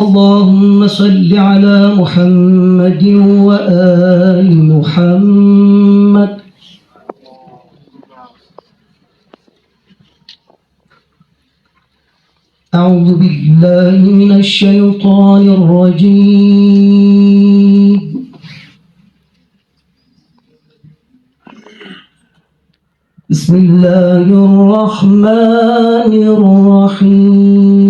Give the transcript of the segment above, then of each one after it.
اللهم صل على محمد وآل محمد. أعوذ بالله من الشيطان الرجيم. بسم الله الرحمن الرحيم.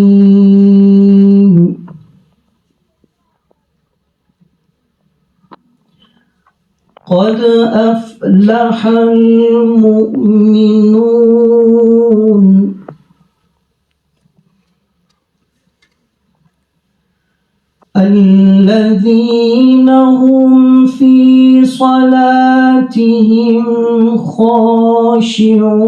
قد أفلح المؤمنون الذين هم في صلاتهم خاشعون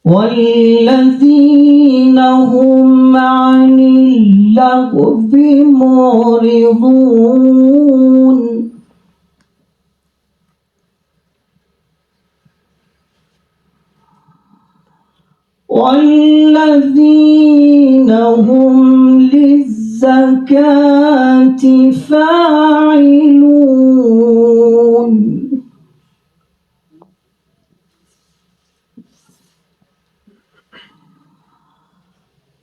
والذين هم عن اللغو معرضون والذين هم للزكاة فاعلون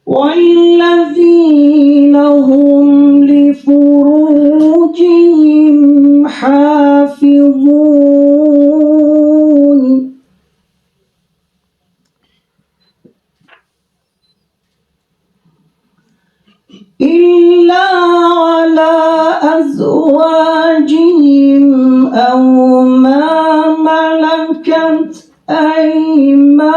والذين هم لفروجهم حافظون إلا على أزواجهم أو ما ملكت أيمانهم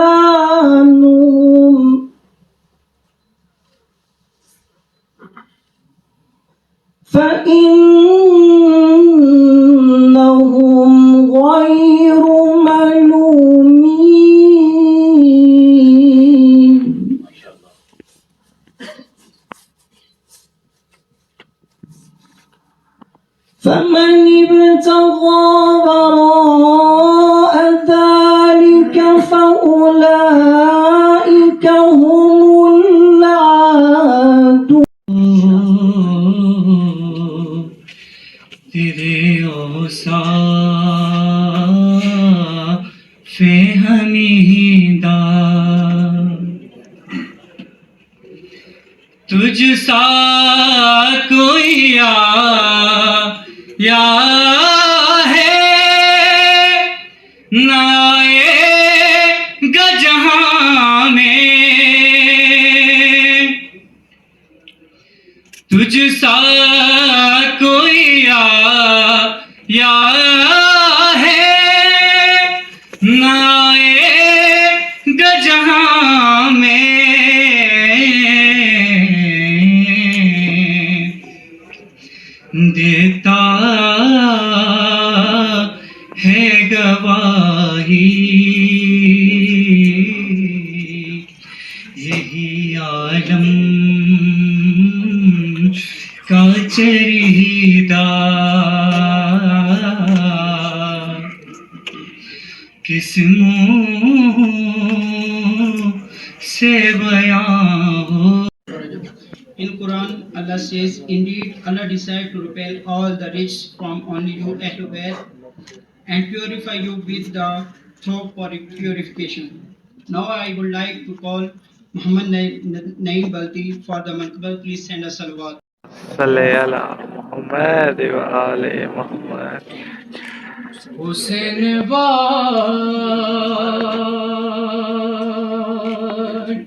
فإنهم غير ملومين. فمن ابتغى وراء ذلك فأولئك هم العادون. تیرے اوصاف حمیدہ تجھ سا کوئی یا ہے نہ آئے گا جہاں میں تجھ سا کوئی یا ہے نہ آئے گا جہاں میں دیتا ہے گواہی یہی عالم کا چریدہ کس منہ سے بیان ہو. In Quran, Allah says, indeed, Allah decided to repel all the rich from only you at your bed and purify you with the throat for purification. Now I would like to call Muhammad Naeem Balti for the manqaba. Please send us salawat. صلی علی محمد و آل محمد. حسین بات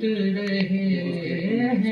رہے ہیں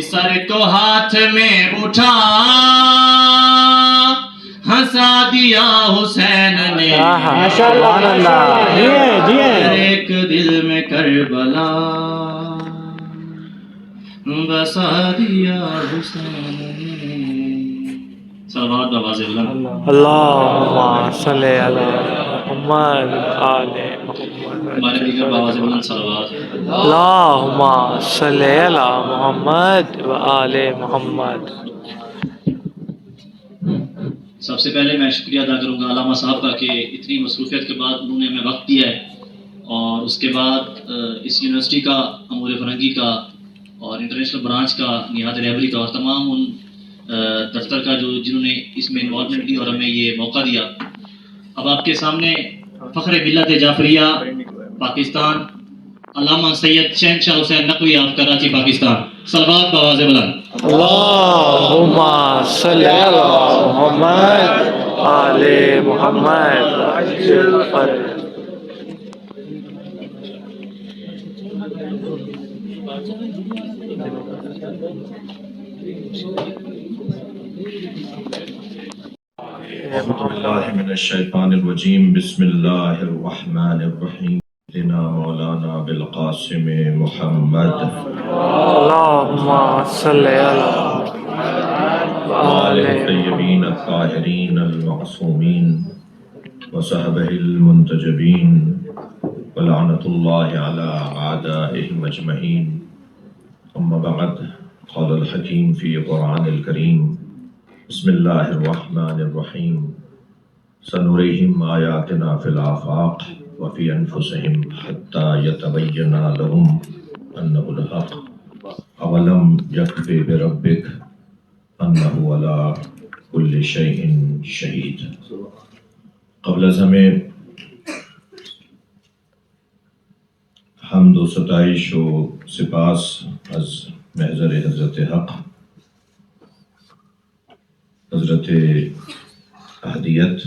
سر کو ہاتھ میں اٹھا ہنسا دیا حسین نے ہر ایک دل میں کربلا بسا دیا حسین نے. صلوات بآواز بلند. اللہم صلی علی محمد آل محمد. ہمارے دیگر بآواز بلند صلوات. اللہم صلی علی محمد و آل محمد. سب سے پہلے میں شکریہ ادا کروں گا علامہ صاحب کا کہ اتنی مصروفیت کے بعد انہوں نے ہمیں وقت دیا ہے، اور اس کے بعد اس یونیورسٹی کا، امور فرنگی کا اور انٹرنیشنل برانچ کا، نہاد رہبری کا، اور تمام ان دفتر کا جنہوں نے اس میں انوالومنٹ دی اور ہمیں یہ موقع دیا. اب آپ کے سامنے فخر ملت جعفریہ پاکستان علامہ سید شہنشاہ حسین نقوی آف کراچی پاکستان. صلوات بآواز بلند. اللہم صلی علی محمد آل محمد. أعوذ بالله من الشيطان الرجيم. بسم الله الرحمن الرحيم. سيدنا مولانا بالقاسم محمد اللہم صلی علی وآل الطيبين الطاهرين المعصومين وصحبه المنتجبين ولعنة الله على أعدائهم أجمعين. أما بعد، قال الحكيم في قرآن الكريم: بسم الله الرحمن الرحيم. سنريهم آياتنا في الآفاق وفي أنفسهم حتى يتبين لهم أنه الحق. أولم يكف بربك أنه على كل شيء شهيد. قبل از ہمیں حمد و ستائش و سپاس از محضر حضرت حق حضرت احدیت،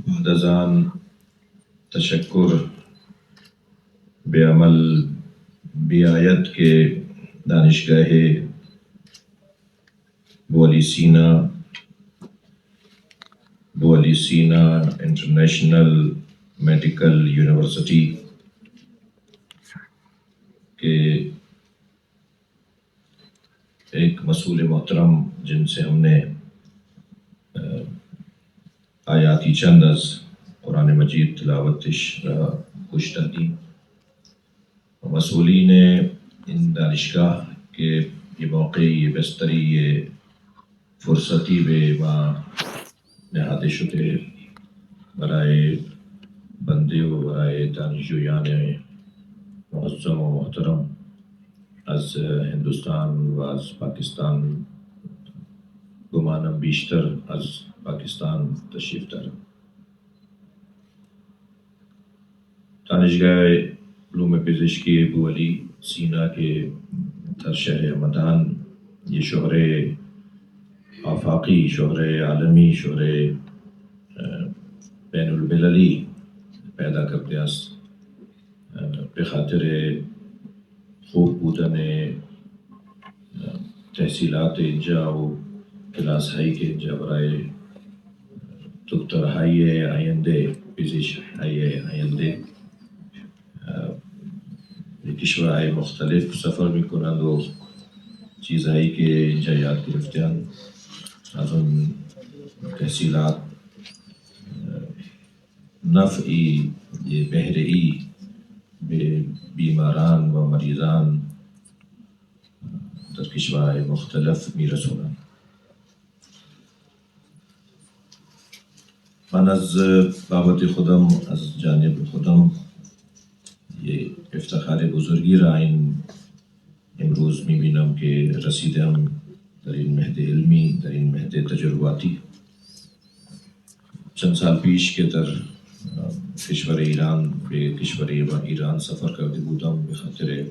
بعد از آن تشکر بے عمل بیایت کے دانشگاہ بو علی سینا انٹرنیشنل میڈیکل یونیورسٹی کے ایک مسئول محترم، جن سے ہم نے آیاتی چند از قرآن مجید تلاوتش خوش دی. مسئولین ان دانشگاہ کے یہ موقع، یہ بستری، یہ فرصتی بے ما نہاده شده برای بنده و برای دانشجویان معظم و محترم از هندوستان و از پاکستان، گمانم بیشتر از پاکستان تشریف دارم. دانشگاه علوم پزشکی ابو علی سینا کے در شہر ہمدان یہ شہر آفاقی، شہر عالمی، شہر بین المللی پیدا کرتے است. به خاطر خوب بودن تحصیلات اینجا و کلاس هایی که اینجا برای دکتر های آینده، پزشک های آینده به کشورهای مختلف سفر میکنند و چیزهایی که اینجا یاد گرفتند از اون تحصیلات نفعی بهره‌ای به بیماران و مریضان در کشورهای مختلف میرسونند. من از بابت خودم، از جانب خودم، یہ افتخار بزرگی را این امروز میبینم که رسیدم در این مهد علمی، در این مهد تجرباتی. چند سال پیش که در کشور ایران به کشور ایران سفر کرده بودم به خاطر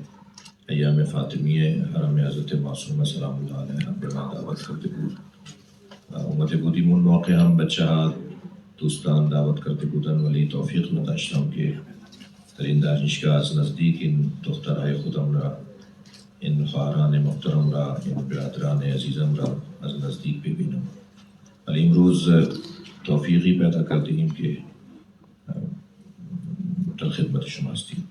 ایام فاطمیه، حرم حضرت معصومه سلام الله علیها به من دعوت کرده بود. اومده بودیم اون موقع هم بچه ها دوستان دعوت کرده بودن، ولی توفیق نداشتم که ترین دانشگاه از نزدیک این دخترهای خودم را، این خواهران محترم را، این برادران عزیزم را از نزدیک ببینم. ولی امروز توفیقی پیدا کردیم که در خدمت شما هستیم.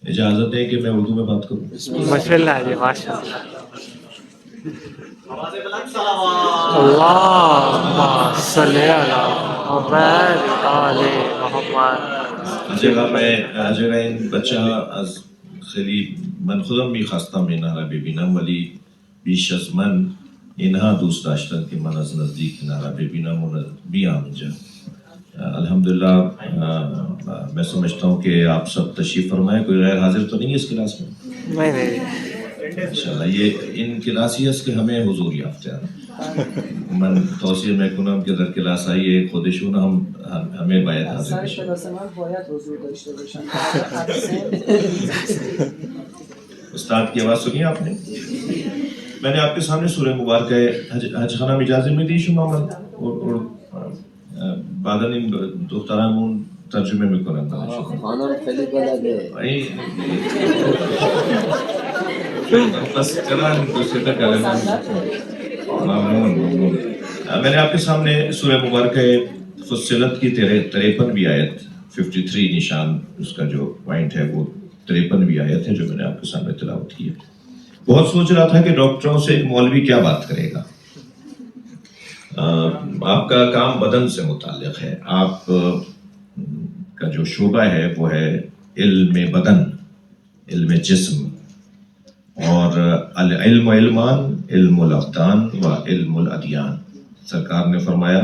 اجازت ہے کہ میں اردو میں بات کروں؟ ماشاء اللہ جی، ماشاء اللہ. اللهم صل علی محمد آل محمد. جگہ این بچه از خیلی من خودم میخواستم اینها را ببینم، ولی بیش از من اینها دوست داشتن که من از نزدیک اینها را ببینم و بیام اینجا. الحمدللہ میں سمجھتا ہوں کہ آپ سب تشریف فرمائیں. کوئی غیر حاضر تو نہیں ہے اس کلاس میں؟ نہیں. انشاءاللہ یہ ان کلاسی است که همه حضور یافته. من توصیه میکنم که در کلاس های خودشون همه باید حاضر بشن. باید حضور داشته باشن. استاد کی آواز سنی آپ نے؟ میں نے آپ کے سامنے سورہ مبارکہ حج خانه اجازه میدی شما من بعدا این دخترمون ترجمه میکنن. خانم خیلی بلده. بس چلان دوسرے تک ممنون. میں نے آپ کے سامنے سورہ مبارکہ فصلت کی 53ویں آیت 53 نشان اس کا جو پوائنٹ ہے وہ 53ویں آیت ہے جو میں نے آپ کے سامنے تلاوت کی ہے. بہت سوچ رہا تھا کہ ڈاکٹروں سے ایک مولوی کیا بات کرے گا. آپ کا کام بدن سے متعلق ہے. آپ کا جو شعبہ ہے وہ ہے علم بدن، علم جسم، اور العلم علمان، علم الابدان و علم الادیان. سرکار نے فرمایا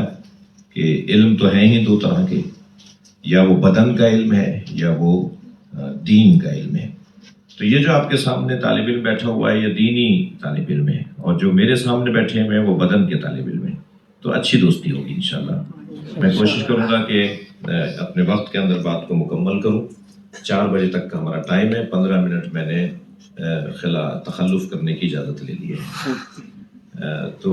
کہ علم تو ہیں ہی دو طرح کے، یا وہ بدن کا علم ہے یا وہ دین کا علم ہے. تو یہ جو آپ کے سامنے طالب علم بیٹھا ہوا ہے یہ دینی طالب علم ہے، اور جو میرے سامنے بیٹھے ہیں وہ بدن کے طالب علم ہیں. تو اچھی دوستی ہوگی انشاءاللہ. میں کوشش کروں گا کہ اپنے وقت کے اندر بات کو مکمل کروں. 4 بجے تک کا ہمارا ٹائم ہے. 15 منٹ میں نے تخلف کرنے کی اجازت لے لی ہے. تو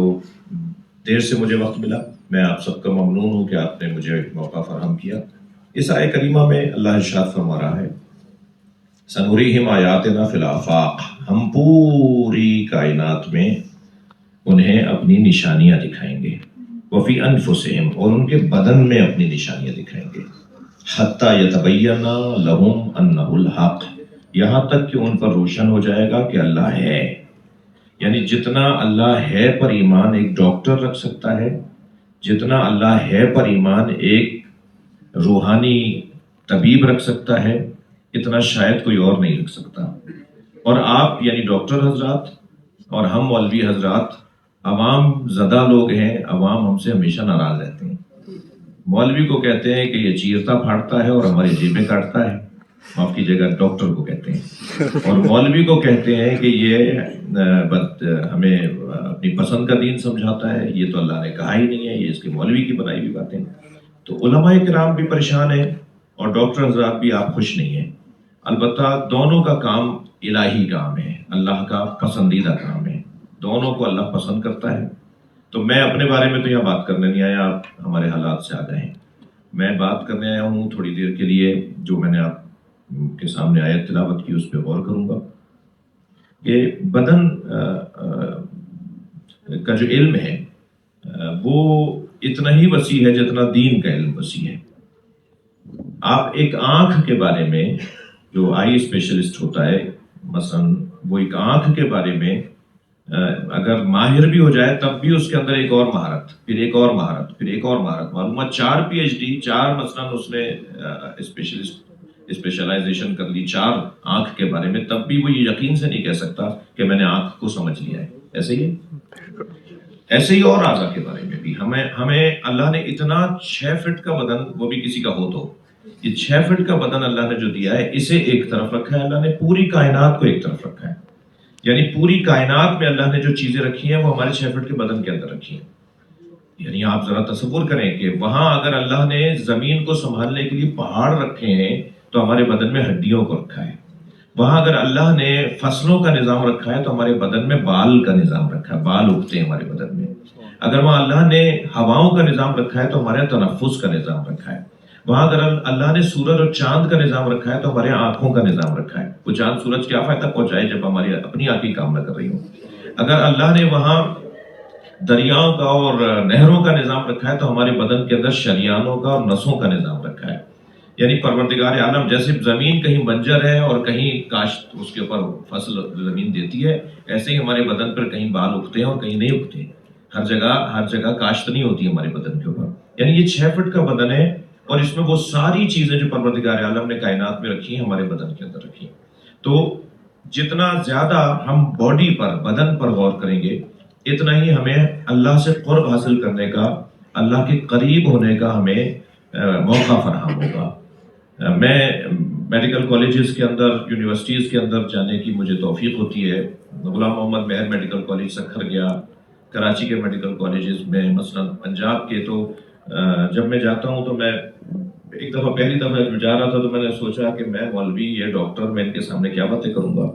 دیر سے مجھے وقت ملا. میں آپ سب کا ممنون ہوں کہ آپ نے مجھے موقع فراہم کیا. اس آیہ کریمہ میں اللہ ارشاد فرما رہا ہے سنوریہم آیاتنا فی الآفاق. ہم پوری کائنات میں انہیں اپنی نشانیاں دکھائیں گے. وفی انفسہم، اور ان کے بدن میں اپنی نشانیاں دکھائیں گے. حتی یتبین لہم انہ الحق، یہاں تک کہ ان پر روشن ہو جائے گا کہ اللہ ہے. یعنی جتنا اللہ ہے پر ایمان ایک ڈاکٹر رکھ سکتا ہے، جتنا اللہ ہے پر ایمان ایک روحانی طبیب رکھ سکتا ہے، اتنا شاید کوئی اور نہیں رکھ سکتا. اور آپ یعنی ڈاکٹر حضرات اور ہم مولوی حضرات عوام زدہ لوگ ہیں. عوام ہم سے ہمیشہ ناراض رہتے ہیں. مولوی کو کہتے ہیں کہ یہ چیرتا پھاڑتا ہے اور ہماری جیبیں کاٹتا ہے، معاف کیجیے گا ڈاکٹر کو کہتے ہیں. اور مولوی کو کہتے ہیں کہ یہ ہمیں اپنی پسند کا دین سمجھاتا ہے. یہ تو اللہ نے کہا ہی نہیں ہے، یہ اس کے مولوی کی بنائی ہوئی باتیں. تو علماء کرام بھی پریشان ہیں اور ڈاکٹر حضرات بھی آپ خوش نہیں ہیں. البتہ دونوں کا کام الہی کام ہے، اللہ کا پسندیدہ کام ہے. دونوں کو اللہ پسند کرتا ہے. تو میں اپنے بارے میں تو یہاں بات کرنے نہیں آیا، آپ ہمارے حالات سے آگاہ ہیں. میں بات کرنے آیا ہوں تھوڑی دیر کے لیے جو میں نے آپ کے سامنے آیت تلاوت کی اس پہ غور کروں گا کہ بدن کا جو علم ہے وہ اتنا ہی وسیع ہے جتنا دین کا علم وسیع ہے. آپ ایک آنکھ کے بارے میں، جو آئی اسپیشلسٹ ہوتا ہے مثلا، وہ ایک آنکھ کے بارے میں اگر ماہر بھی ہو جائے تب بھی اس کے اندر ایک اور مہارت، پھر ایک اور مہارت، پھر ایک اور مہارت معلومات. 4 PhD، 4 مثلا اس نے اسپیشلائزیشن کر لی 4 آنکھ کے بارے میں، تب بھی وہ یہ یقین سے نہیں کہہ سکتا کہ میں نے آنکھ کو سمجھ لیا ہے. ایسے ہی ایسے ہی اور اعضاء کے بارے میں بھی ہمیں اللہ نے اتنا 6 فٹ کا بدن، وہ بھی کسی کا ہو تو یہ 6 فٹ کا بدن اللہ نے جو دیا ہے اسے ایک طرف رکھا ہے. اللہ نے پوری کائنات کو ایک طرف رکھا ہے. یعنی پوری کائنات میں اللہ نے جو چیزیں رکھی ہیں وہ ہمارے 6 فٹ کے بدن کے اندر رکھی ہیں. یعنی آپ ذرا تصور کریں کہ وہاں اگر اللہ نے زمین کو سنبھالنے کے لیے پہاڑ رکھے ہیں تو ہمارے بدن میں ہڈیوں کو رکھا ہے. وہاں اگر اللہ نے فصلوں کا نظام رکھا ہے تو ہمارے بدن میں بال کا نظام رکھا ہے، بال اگتے ہیں ہمارے بدن میں. اگر وہاں اللہ نے ہواؤں کا نظام رکھا ہے تو ہمارے تنفس کا نظام رکھا ہے. وہاں اگر اللہ نے سورج اور چاند کا نظام رکھا ہے تو ہمارے آنکھوں کا نظام رکھا ہے. وہ چاند سورج کیا فائدہ پہنچائے جب ہماری اپنی آنکھیں کام نہ کر رہی ہوں. اگر اللہ نے وہاں دریاؤں کا اور نہروں کا نظام رکھا ہے تو ہمارے بدن کے اندر شریانوں کا اور نسوں کا نظام رکھا ہے. یعنی پروردگار عالم جیسے زمین کہیں بنجر ہے اور کہیں کاشت اس کے اوپر فصل زمین دیتی ہے، ایسے ہی ہمارے بدن پر کہیں بال اگتے ہیں اور کہیں نہیں اگتے. ہر جگہ کاشت نہیں ہوتی ہمارے بدن کے اوپر. یعنی یہ 6 فٹ کا بدن ہے اور اس میں وہ ساری چیزیں جو پروردگار عالم نے کائنات میں رکھی ہیں ہمارے بدن کے اندر رکھی ہیں. تو جتنا زیادہ ہم باڈی پر، بدن پر غور کریں گے، اتنا ہی ہمیں اللہ سے قرب حاصل کرنے کا، اللہ کے قریب ہونے کا ہمیں موقع فراہم ہوگا. میں میڈیکل کالجز کے اندر، یونیورسٹیز کے اندر جانے کی مجھے توفیق ہوتی ہے. غلام محمد مہر میڈیکل کالج سکھر گیا، کراچی کے میڈیکل کالجز میں، مثلا پنجاب کے. تو جب میں جاتا ہوں تو میں ایک دفعہ، پہلی دفعہ جب جا رہا تھا تو میں نے سوچا کہ میں مولوی، یہ ڈاکٹر، میں ان کے سامنے کیا باتیں کروں گا،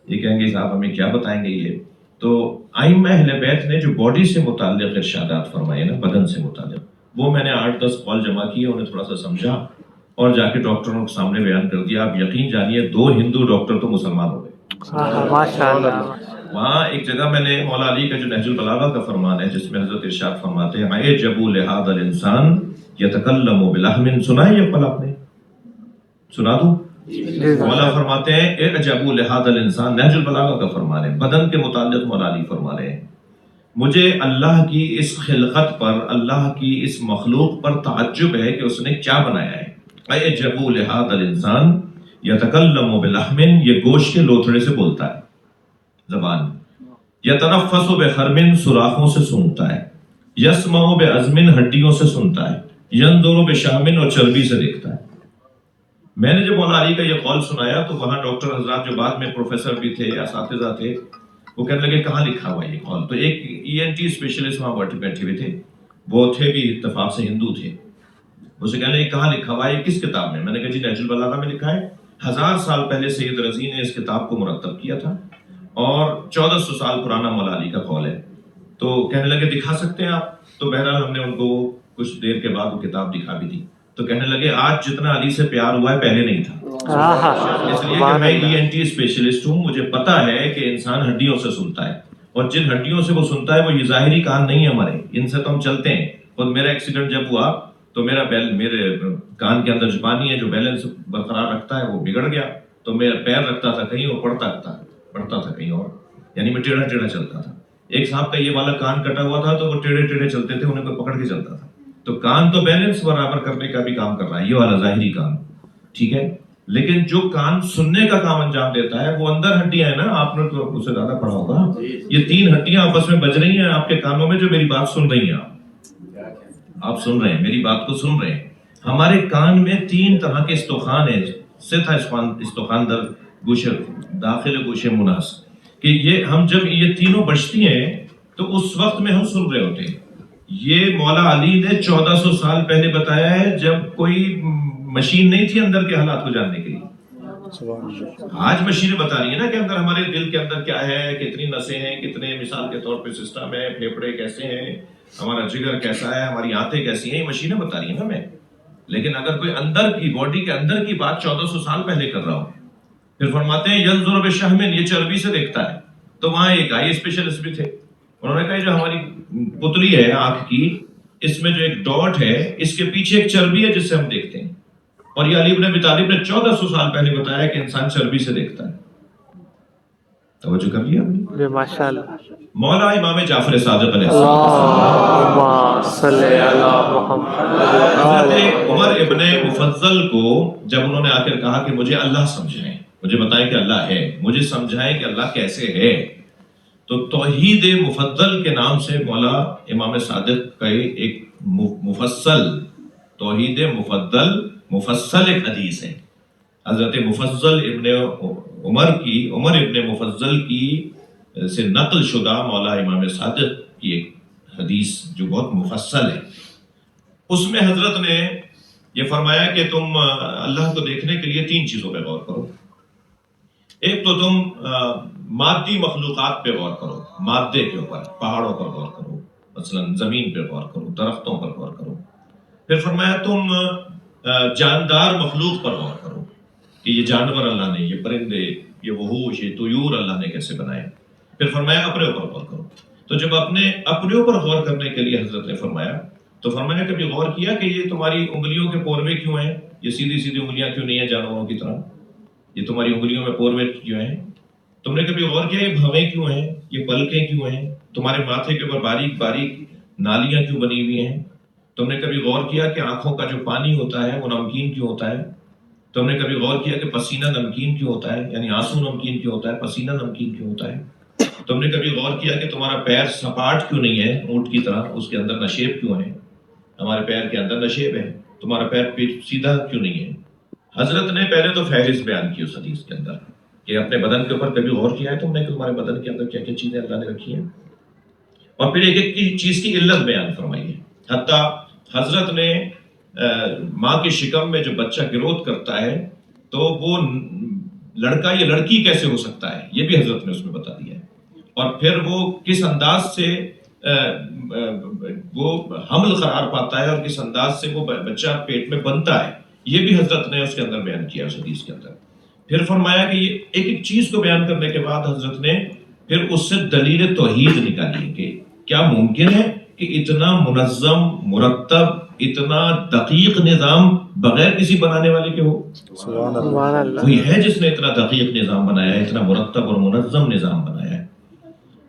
یہ کہیں گے صاحب ہمیں کیا بتائیں گے یہ. تو ائمہ اہل بیت نے جو باڈی سے متعلق ارشادات فرمائے نا، بدن سے متعلق، وہ میں نے 8-10 قول جمع کیے، انہیں تھوڑا سا سمجھا اور جا کے ڈاکٹروں کے سامنے بیان کر دیا. آپ یقین جانیے 2 ہندو ڈاکٹر تو مسلمان ہو گئے. ماشاءاللہ. وہاں ایک جگہ میں نے مولا علی کا جو نہج البلاغہ کا فرمان ہے جس میں حضرت ارشاد فرماتے ہیں اعجب لہذا الانسان یتکلم بلحم، سنا ہے یہ قول آپ نے؟ سنا دوں؟ مولا فرماتے ہیں اعجب لہذا الانسان، نہج البلاغہ کا فرمان ہے، بدن کے متعلق مولا علی فرما رہے ہیں مجھے اللہ کی اس خلقت پر، اللہ کی اس مخلوق پر تعجب ہے کہ اس نے کیا بنایا ہے. اعجب لہذا الانسان یتکلم بلحم، یہ گوشت کے لوتھڑے سے بولتا ہے، زبان. یتنفس بخرم، سوراخوں سے سونگتا ہے. یسمع بعظم، ہڈیوں سے سنتا ہے. ینظر بشحم، اور چربی سے دیکھتا ہے. میں نے جب مولا علی کا یہ قول سنایا تو وہاں ڈاکٹر حضرات جو بعد میں پروفیسر بھی تھے، اساتذہ تھے، وہ کہنے لگے کہاں لکھا ہوا یہ قول. تو ایک ENT اسپیشلسٹ وہاں بیٹھے ہوئے تھے، وہ تھے بھی اتفاق سے ہندو تھے. اسے کہنے لگے کہاں لکھا ہوا ہے، کس کتاب میں؟ میں نے کہا جی نہج البلاغہ میں لکھا ہے. 1000 سال پہلے سید رضی نے اس کتاب کو مرتب کیا تھا اور 1400 سال پرانا مولا علی کا قول ہے. تو کہنے لگے دکھا سکتے ہیں آپ؟ تو بہرحال ہم نے ان کو کچھ دیر کے بعد وہ کتاب دکھا بھی دی. تو کہنے لگے آج جتنا علی سے پیار ہوا ہے پہلے نہیں تھا. اس لیے کہ میں ENT اسپیشلسٹ ہوں، مجھے پتا ہے کہ انسان ہڈیوں سے سنتا ہے، اور جن ہڈیوں سے وہ سنتا ہے وہ یہ ظاہری کان نہیں ہے ہمارے، ان سے تو ہم چلتے ہیں. اور میرا ایکسیڈنٹ جب ہوا تو میرے کان کے اندر جو پانی ہے جو بیلنس برقرار رکھتا ہے وہ بگڑ گیا. تو میرا پیر رکھتا تھا کہیں اور پڑتا تھا کہیں اور، یعنی میں ٹیڑھا چلتا تھا. ایک صاحب کا یہ والا کان کٹا ہوا تھا تو وہ ٹیڑھے چلتے تھے، انہیں کوئی پکڑ کے چلتا تھا. تو کان تو بیلنس برابر کرنے کا بھی کام کر رہا ہے، یہ والا ظاہری کان، ٹھیک ہے. لیکن جو کان سننے کا کام انجام دیتا ہے وہ اندر ہڈیاں ہیں نا، آپ نے تو اس سے زیادہ پڑھا ہوگا. یہ 3 ہڈیاں آپس میں بج رہی ہیں آپ کے کانوں میں، جو میری بات سن رہی ہیں. آپ سن رہے ہیں، میری بات کو سن رہے ہیں. ہمارے کان میں 3 طرح کے استخوان ہیں، ستھا استخوان در گوشے داخل گوشے مناس، کہ یہ ہم جب یہ تینوں بجتی ہیں تو اس وقت میں ہم سن رہے ہوتے ہیں. یہ مولا علی نے 1400 سال پہلے بتایا ہے، جب کوئی مشین نہیں تھی اندر کے حالات کو جاننے کے لیے. آج مشینیں بتا رہی ہیں نا کہ اندر ہمارے دل کے اندر کیا ہے، کتنی نسیں ہیں، کتنے مثال کے طور پہ سسٹم ہے، پھیپھڑے کیسے ہیں، ہمارا جگر کیسا ہے، ہماری آنتیں کیسی ہیں، یہ مشینیں بتا رہی ہیں نا ہمیں. لیکن اگر کوئی اندر کی باڈی کے اندر کی بات 1400 سال پہلے کر رہا ہو، پھر فرماتے ہیں ینظر بشحم، یہ چربی سے دیکھتا ہے. تو وہاں ایک آئی اسپیشلسٹ بھی تھے، انہوں نے کہا جو ہماری پتلی ہے آنکھ کی، اس میں جو ایک ڈاٹ ہے، اس کے پیچھے ایک چربی ہے جس سے ہم دیکھتے ہیں. اور یہ علی بن ابی طالب نے 1400 سال پہلے بتایا کہ انسان چربی سے دیکھتا ہے. توجہ کر لیا ماشاءاللہ. مولا امام جعفر صادق علیہ اللہم صلی علی محمد. حضرت عمر ابن مفضل کو جب انہوں نے آ کر کہا کہ مجھے اللہ سمجھائیں، مجھے بتائیں کہ اللہ ہے، مجھے سمجھائیں کہ اللہ کیسے ہے، تو توحید مفضل کے نام سے مولا امام صادق کا ایک مفصل، توحید مفصل ایک حدیث ہے. حضرت مفضل ابن عمر ابن مفضل کی سے نقل شدہ مولا امام صادق کی ایک حدیث جو بہت مفصل ہے. اس میں حضرت نے یہ فرمایا کہ تم اللہ کو دیکھنے کے لیے 3 چیزوں پہ غور کرو. ایک تو تم مادی مخلوقات پہ غور کرو، مادے کے اوپر، پہاڑوں پر غور کرو، مثلا زمین پہ غور کرو، درختوں پر غور کرو. پھر فرمایا تم جاندار مخلوق پر غور کرو کہ یہ جانور اللہ نے، یہ پرندے، یہ وحوش، یہ طیور اللہ نے کیسے بنائے. پھر فرمایا اپنے اوپر غور کرو. تو جب اپنے اوپر غور کرنے کے لیے حضرت نے فرمایا تو فرمایا کبھی غور کیا کہ یہ تمہاری انگلیوں کے پوروے کیوں ہیں؟ یہ سیدھی سیدھی انگلیاں کیوں نہیں ہیں جانوروں کی طرح؟ یہ تمہاری انگلیوں میں پوروے کیوں ہیں؟ تم نے کبھی غور کیا یہ بھویں کیوں ہیں؟ یہ پلکیں کیوں ہیں؟ تمہارے ماتھے کے اوپر باریک باریک نالیاں کیوں بنی ہوئی ہیں؟ تم نے کبھی غور کیا کہ آنکھوں کا جو پانی ہوتا ہے وہ نمکین کیوں ہوتا ہے؟ تم نے کبھی غور کیا کہ پسینہ نمکین کیوں ہوتا ہے؟ یعنی آنسو نمکین کیوں ہوتا ہے، پسینہ نمکین کیوں ہوتا ہے؟ تم نے کبھی غور کیا کہ تمہارا پیر سپاٹ کیوں نہیں ہے اونٹ کی طرح، اس کے اندر نشیب کیوں ہے؟ ہمارے پیر کے اندر نشیب ہے، تمہارا پیر سیدھا کیوں نہیں ہے؟ حضرت نے پہلے تو فہرست بیان کی اس حدیث کے اندر کہ اپنے بدن کے اوپر کبھی غور کیا ہے تم نے کہ تمہارے بدن کے اندر کیا کیا چیزیں اللہ نے رکھی ہیں، اور پھر ایک ایک چیز کی علت بیان فرمائی ہے. حتیٰ حضرت نے ماں کے شکم میں جو بچہ گروتھ کرتا ہے تو وہ لڑکا یا لڑکی کیسے ہو سکتا ہے یہ بھی حضرت نے اس میں بتا دیا ہے، اور پھر وہ کس انداز سے وہ حمل قرار پاتا ہے اور کس انداز سے وہ بچہ پیٹ میں بنتا ہے یہ بھی حضرت نے اس کے اندر بیان کیا اس حدیث کے اندر. پھر فرمایا کہ یہ ایک ایک چیز کو بیان کرنے کے بعد حضرت نے پھر اس سے دلیل توحید نکالی کہ کیا ممکن ہے کہ اتنا منظم، مرتب، اتنا دقیق نظام بغیر کسی بنانے والے کے ہو؟ سبحان اللہ. کوئی ہے جس نے اتنا دقیق نظام بنایا ہے، اتنا مرتب اور منظم نظام بنایا ہے.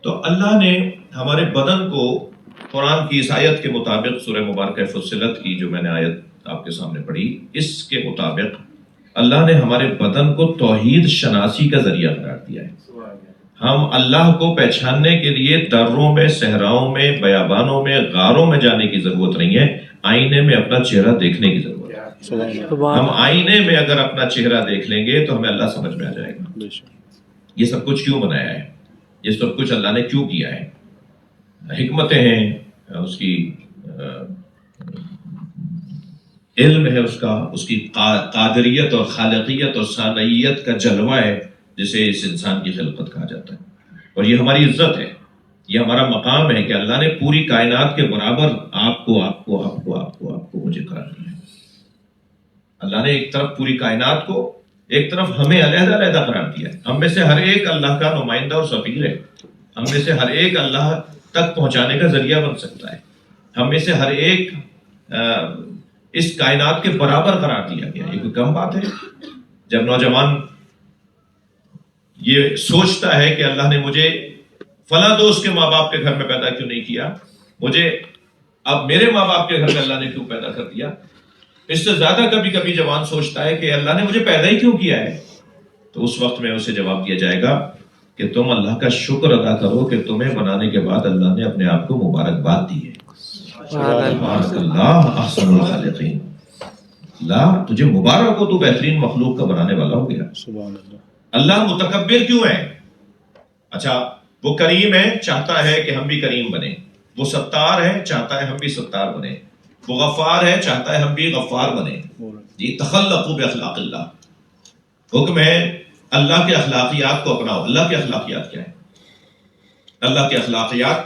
تو اللہ نے ہمارے بدن کو قرآن کی اس آیت کے مطابق، سورہ مبارکہ فصلت کی جو میں نے آیت آپ کے سامنے پڑھی، اس کے مطابق اللہ نے ہمارے بدن کو توحید شناسی کا ذریعہ قرار دیا ہے. ہم اللہ کو پہچاننے کے لیے دروں میں، صحراؤں میں، بیابانوں میں، غاروں میں جانے کی ضرورت نہیں ہے، آئینے میں اپنا چہرہ دیکھنے کی ضرورت ہے. ہم آئینے میں اگر اپنا چہرہ دیکھ لیں گے تو ہمیں اللہ سمجھ میں آ جائے گا یہ سب کچھ کیوں بنایا ہے، یہ سب کچھ اللہ نے کیوں کیا ہے. حکمتیں ہیں اس کی، علم ہے اس کی قادریت اور خالقیت اور صانعیت کا جلوہ ہے جسے اس انسان کی خلقت کہا جاتا ہے. اور یہ ہماری عزت ہے، یہ ہمارا مقام ہے کہ اللہ نے پوری کائنات کے برابر آپ کو مجھے قرار دیا ہے. اللہ نے ایک طرف پوری کائنات کو، ایک طرف ہمیں علیحدہ علیحدہ قرار دیا ہے. ہم میں سے ہر ایک اللہ کا نمائندہ اور سفیر ہے، ہم میں سے ہر ایک اللہ تک پہنچانے کا ذریعہ بن سکتا ہے. ہم میں سے ہر ایک اس کائنات کے برابر قرار دیا گیا. یہ کوئی کم بات ہے؟ جب نوجوان یہ سوچتا ہے کہ اللہ نے مجھے فلاں دوست کے ماں باپ کے گھر میں پیدا کیوں نہیں کیا، مجھے اب میرے ماں باپ کے گھر میں اللہ نے کیوں پیدا کر دیا، اس سے زیادہ کبھی کبھی جوان سوچتا ہے کہ اللہ نے مجھے پیدا ہی کیوں کیا ہے، تو اس وقت میں اسے جواب دیا جائے گا کہ تم اللہ کا شکر ادا کرو کہ تمہیں بنانے کے بعد اللہ نے اپنے آپ کو مبارکباد دی ہے. تبارک اللہ احسن الخالقین. اللہ تجھے مبارک ہو، تو بہترین مخلوق کا بنانے والا ہو گیا. اللہ متکبر کیوں ہے؟ اچھا وہ کریم ہے، چاہتا ہے کہ ہم بھی کریم بنیں. وہ ستار ہے، چاہتا ہے ہم بھی ستار بنیں. وہ غفار ہے، چاہتا ہے ہم بھی غفار بنیں. یہ تخلقوا باخلاق اللہ. حکم ہے اللہ کے اخلاقیات کو اپناؤ. اللہ کے اخلاقیات کیا ہے؟ اللہ کے اخلاقیات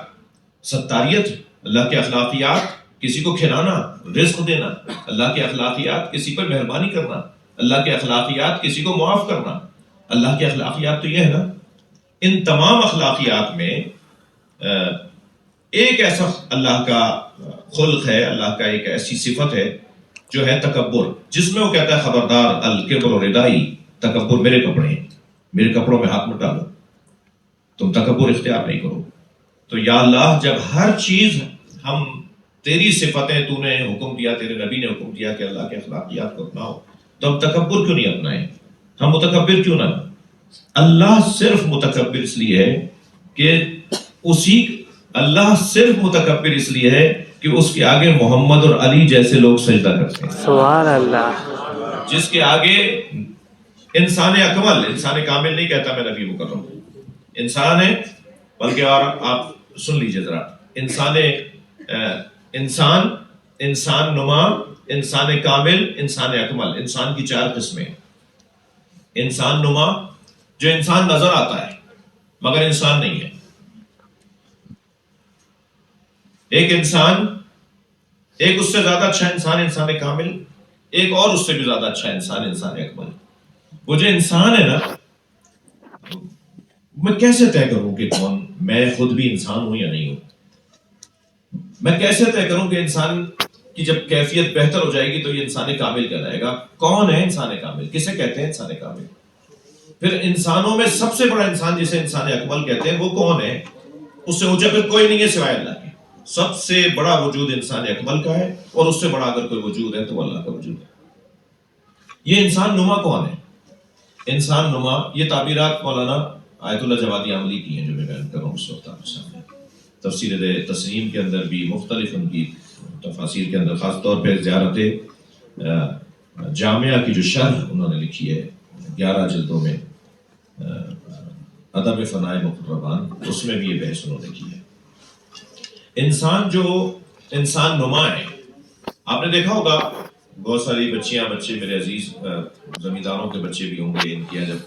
ستاریت. اللہ کے اخلاقیات کسی کو کھلانا، رزق دینا. اللہ کے اخلاقیات کسی پر مہربانی کرنا. اللہ کے اخلاقیات کسی کو معاف کرنا. اللہ کے اخلاقیات تو یہ ہے نا. ان تمام اخلاقیات میں ایک ایسا اللہ کا خلق ہے، اللہ کا ایک ایسی صفت ہے جو ہے تکبر، جس میں وہ کہتا ہے خبردار الکبر ردائی. تکبر میرے کپڑے ہیں، میرے کپڑوں میں ہاتھ مت ڈالو، تم تکبر اختیار نہیں کرو. تو یا اللہ جب ہر چیز ہم تیری صفتیں تو نے حکم دیا، تیرے نبی نے حکم دیا کہ اللہ کے اخلاقیات کو اپناؤ، تو ہم تکبر کیوں نہیں اپنائیں؟ ہم متکبر کیوں نہ؟ اللہ صرف متکبر اس لیے ہے کہ اللہ صرف متکبر اس لیے ہے کہ اس کے آگے محمد اور علی جیسے لوگ سجدہ کرتے ہیں. سبحان اللہ. جس کے آگے انسان اکمل، انسان کامل نہیں کہتا میں نبی مکرم ہوں، انسان ہے، بلکہ اور آپ سن لیجئے ذرا، انسان نما، انسان کامل، انسان اکمل. انسان کی 4 قسمیں. انسان نما جو انسان نظر آتا ہے مگر انسان نہیں ہے. ایک انسان، ایک اس سے زیادہ اچھا انسان، انسان کامل. ایک اور اس سے بھی زیادہ اچھا انسان اکمل. وہ جو انسان ہے نا، میں کیسے طے کروں کہ کون، میں خود بھی انسان ہوں یا نہیں ہوں؟ میں کیسے طے کروں کہ انسان کی جب کیفیت بہتر ہو جائے گی تو یہ انسان کامل کہلائے گا؟ کون ہے انسان کامل؟ کسے کہتے ہیں انسان کامل؟ پھر انسانوں میں سب سے بڑا انسان جسے انسان اکمل کہتے ہیں وہ کون ہے؟ اس سے اونچا پھر کوئی نہیں ہے سوائے اللہ کے. سب سے بڑا وجود انسان اکمل کا ہے، اور اس سے بڑا اگر کوئی وجود ہے تو وہ اللہ کا وجود ہے. یہ انسان نما کون ہے؟ انسان نما، یہ تعبیرات مولانا آیت اللہ جوادی عاملی کی ہیں جو میں بیان کر رہا ہوں اس وقت آپ کے سامنے. تفسیر تسنیم کے اندر بھی مختلف ان کی تفاسیر کے اندر، خاص طور پہ زیارت جامعہ کی جو شرح انہوں نے لکھی ہے 11 جلدوں میں، ادب فنائے مقربان، اس میں بھی یہ بحث انہوں نے کی ہے. انسان جو انسان نما ہے، آپ نے دیکھا ہوگا بہت ساری بچیاں بچے میرے عزیز زمینداروں کے بچے بھی ہوں گے، ان کی جب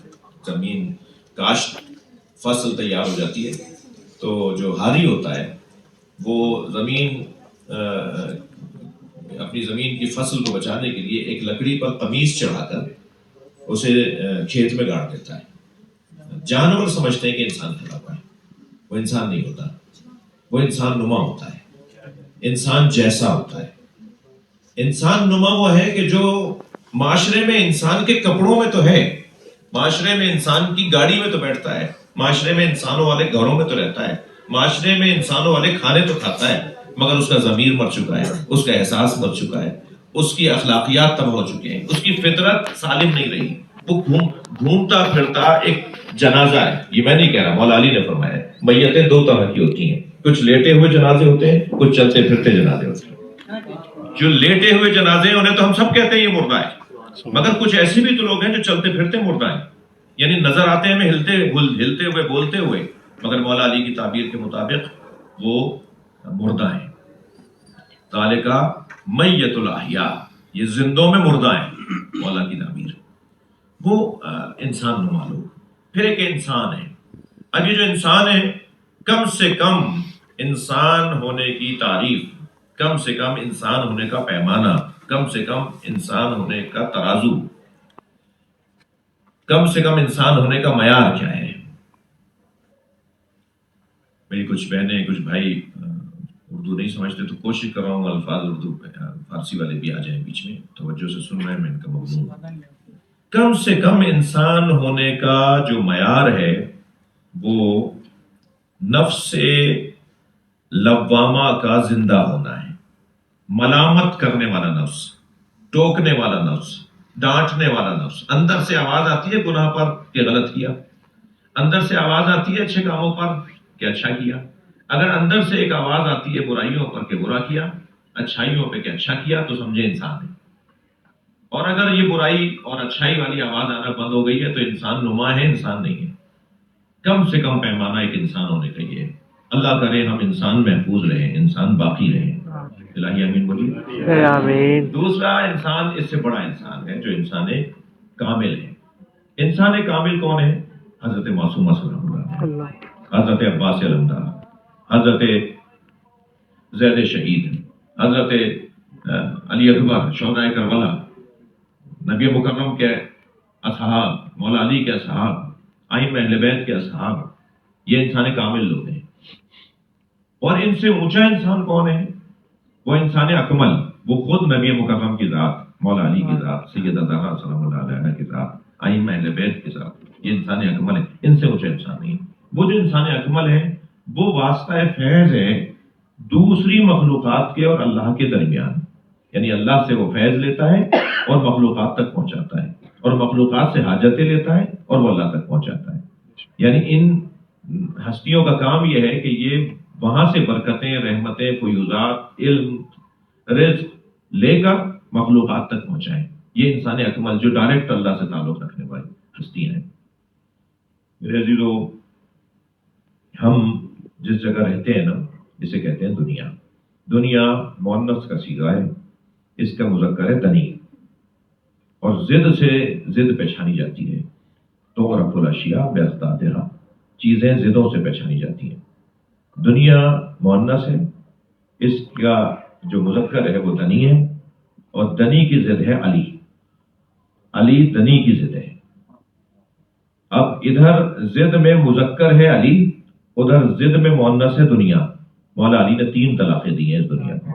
زمین کاشت فصل تیار ہو جاتی ہے تو جو ہاری ہوتا ہے وہ زمین اپنی زمین کی فصل کو بچانے کے لیے ایک لکڑی پر قمیص چڑھا کر اسے کھیت میں گاڑ دیتا ہے. جانور سمجھتے ہیں کہ انسان کھڑا ہوا ہے، وہ انسان نہیں ہوتا، وہ انسان نما ہوتا ہے، انسان جیسا ہوتا ہے. انسان نما وہ ہے کہ جو معاشرے میں انسان کے کپڑوں میں تو ہے، معاشرے میں انسان کی گاڑی میں تو بیٹھتا ہے، معاشرے میں انسانوں والے گھروں میں تو رہتا ہے، معاشرے میں انسانوں والے کھانے تو کھاتا ہے، مگر اس کا ضمیر مر چکا ہے، اس کا احساس مر چکا ہے، اس کی اخلاقیات تباہ ہو چکے ہیں، اس کی فطرت سالم نہیں رہی. وہ گھومتا پھرتا ایک جنازہ ہے. یہ میں نہیں کہہ رہا، مولا علی نے فرمایا ہے میتیں 2 طرح کی ہوتی ہیں، کچھ لیٹے ہوئے جنازے ہوتے ہیں، کچھ چلتے پھرتے جنازے ہوتے ہیں. جو لیٹے ہوئے جنازے ہیں انہیں تو ہم سب کہتے ہیں یہ مردہ ہے، مگر کچھ ایسے بھی تو لوگ ہیں جو چلتے پھرتے مردہ ہیں، یعنی نظر آتے ہیں ہمیں ہلتے ہوئے بولتے ہوئے، مگر مولا علی کی تعبیر کے مطابق وہ مردہ ہیں. ذالکا میت الاحیاء، یہ زندوں میں مردہ ہیں مولا کی تعبیر. وہ انسان نما لوگ. پھر ایک انسان ہے. اب یہ جو انسان ہے، کم سے کم انسان ہونے کی تعریف، کم سے کم انسان ہونے کا پیمانہ، کم سے کم انسان ہونے کا ترازو، کم سے کم انسان ہونے کا معیار کیا ہے؟ میری کچھ بہنیں کچھ بھائی اردو نہیں سمجھتے تو کوشش کر رہا ہوں الفاظ اردو فارسی والے بھی آ جائیں بیچ میں، توجہ سے سن رہے ہیں، میں ان کا مضمون. کم سے کم انسان ہونے کا جو معیار ہے وہ نفس لوامہ کا زندہ ہونا ہے. ملامت کرنے والا نفس، ٹوکنے والا نفس، ڈانٹنے والا نفس. اندر سے آواز آتی ہے گناہ پر کہ غلط کیا، اندر سے آواز آتی ہے اچھے کاموں پر کہ اچھا کیا. اگر اندر سے ایک آواز آتی ہے برائیوں پر کہ برا کیا، اچھائیوں پہ کہ اچھا کیا، تو سمجھے انسان ہے. اور اگر یہ برائی اور اچھائی والی آواز آنا بند ہو گئی ہے تو انسان نما ہے، انسان نہیں ہے. کم سے کم پیمانہ ایک انسان ہونے کا یہ ہے. اللہ کرے ہم انسان محفوظ رہیں، انسان باقی رہیں. الہی آمین بولیے آمین. دوسرا انسان اس سے بڑا انسان ہے جو انسان کامل ہے. انسان کامل کون ہے؟ حضرت معصومہ صلی اللہ علیہ وسلم، حضرت عباس علمدار، حضرت زید شہید، حضرت علی اکبر شہدائے کربلا، نبی مکرم کے اصحاب، مولا علی کے اصحاب، ائمہ اہل بیت کے اصحاب، یہ انسان کامل لوگ ہیں. اور ان سے اونچا انسان کون ہے؟ وہ انسان اکمل، وہ خود نبی مکرم کی ذات، مولا علی کی ذات، سیدہ زہرا سلام اللہ علیہا کی ذات، ائمہ اہل بیت کی ذات. یہ انسان اکمل ہے، ان سے اونچا انسان نہیں. وہ جو انسان اکمل ہے وہ واسطہ فیض ہے دوسری مخلوقات کے اور اللہ کے درمیان. یعنی اللہ سے وہ فیض لیتا ہے اور مخلوقات تک پہنچاتا ہے، اور مخلوقات سے حاجتیں لیتا ہے اور وہ اللہ تک پہنچاتا ہے. یعنی ان ہستیوں کا کام یہ ہے کہ یہ وہاں سے برکتیں، رحمتیں، فیوضات، علم، رزق لے کر مخلوقات تک پہنچائیں. یہ انسان اکمل جو ڈائریکٹ اللہ سے تعلق رکھنے والی ہستیاں ہیں. میرے عزیزو، ہم جس جگہ رہتے ہیں نا، جسے کہتے ہیں دنیا. دنیا مؤنث کا صیغہ ہے، اس کا مذکر ہے دنی، اور ضد سے ضد پہچانی جاتی ہے. تو رب الاشیاء باضدادها، چیزیں ضدوں سے پہچانی جاتی ہیں. دنیا مؤنث ہے، اس کا جو مذکر ہے وہ دنی ہے، اور دنی کی ضد ہے علی. علی دنی کی ضد ہے. اب ادھر ضد میں مذکر ہے علی، ادھر ضد میں مؤنث ہے دنیا. مولا علی نے 3 طلاقیں دی ہیں اس دنیا کو.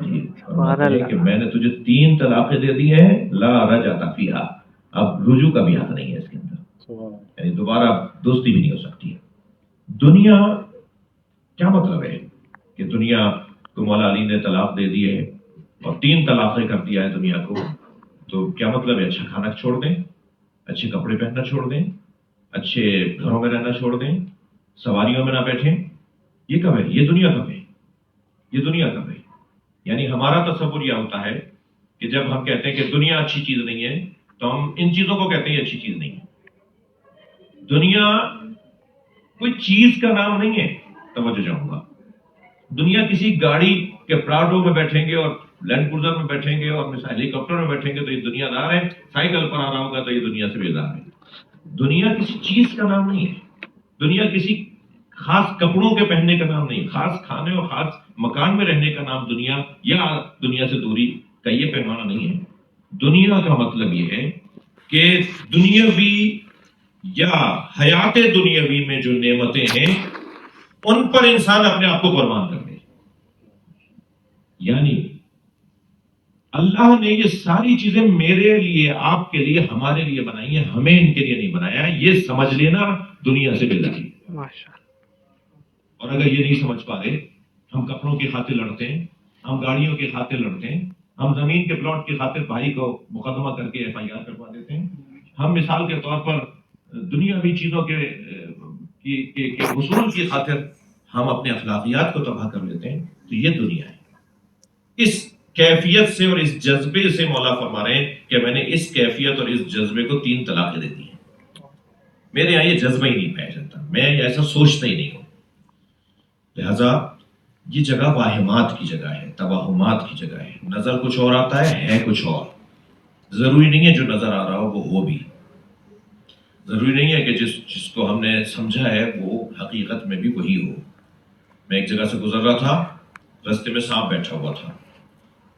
جی فرماتے ہیں کہ میں نے تجھے 3 طلاقیں دے دی ہیں، لا رجعت فیہا، اب رجوع کا بھی حق نہیں ہے اس کے اندر، یعنی دوبارہ دوستی بھی نہیں ہو سکتی ہے. دنیا کیا مطلب ہے کہ دنیا کو مولا علی نے طلاق دے دی ہے اور 3 طلاقیں کر دیا ہے دنیا کو، تو کیا مطلب ہے؟ اچھا کھانا چھوڑ دیں، اچھے کپڑے پہننا چھوڑ دیں، اچھے گھروں میں رہنا چھوڑ دیں، سواریوں میں نہ بیٹھیں. یہ کب ہے؟ یہ دنیا کب ہے؟ یہ دنیا کب ہے؟ یعنی ہمارا تصور یہ ہوتا ہے کہ جب ہم کہتے ہیں کہ دنیا اچھی چیز نہیں ہے تو ہم ان چیزوں کو کہتے ہیں یہ اچھی چیز نہیں ہے. دنیا کوئی چیز کا نام نہیں ہے. توجہ چاہوں گا، دنیا کسی گاڑی کے پراڈو میں بیٹھیں گے اور لینڈ کروزر میں بیٹھیں گے اور ہیلی کاپٹر میں بیٹھیں گے تو یہ دنیا دار ہے، سائیکل پر آ رہا ہوگا تو یہ دنیا سے بیزار ہے. دنیا کسی چیز کا نام نہیں ہے. دنیا کسی خاص کپڑوں کے پہننے کا نام نہیں، خاص کھانے اور خاص مکان میں رہنے کا نام دنیا یا دنیا سے دوری کا یہ پیمانہ نہیں ہے. دنیا کا مطلب یہ ہے کہ دنیاوی یا حیات دنیاوی میں جو نعمتیں ہیں ان پر انسان اپنے آپ کو قربان کر دے. یعنی اللہ نے یہ ساری چیزیں میرے لیے، آپ کے لیے، ہمارے لیے بنائی ہیں، ہمیں ان کے لیے نہیں بنایا. یہ سمجھ لینا دنیا سے بیزاری. اور اگر یہ نہیں سمجھ پا رہے، ہم کپڑوں کی خاطر لڑتے ہیں، ہم گاڑیوں کی خاطر لڑتے ہیں، ہم زمین کے پلاٹ کی خاطر بھائی کو مقدمہ کر کے FIR کروا دیتے ہیں، ہم مثال کے طور پر دنیاوی چیزوں کے حصول کی خاطر ہم اپنے اخلاقیات کو تباہ کر لیتے ہیں. تو یہ دنیا ہے. اس کیفیت سے اور اس جذبے سے مولا فرما رہے ہیں کہ میں نے اس کیفیت اور اس جذبے کو 3 طلاقیں دے دی ہیں. میرے یہاں یہ جذبہ ہی نہیں پایا جاتا، میں ایسا سوچتا ہی نہیں ہوں. لہذا یہ جگہ واہمات کی جگہ ہے، توہمات کی جگہ ہے. نظر کچھ اور آتا ہے کچھ اور. ضروری نہیں ہے جو نظر آ رہا ہو بھی. ضروری نہیں ہے کہ جس کو ہم نے سمجھا ہے وہ حقیقت میں بھی وہی ہو. میں ایک جگہ سے گزر رہا تھا، رستے میں سانپ بیٹھا ہوا تھا.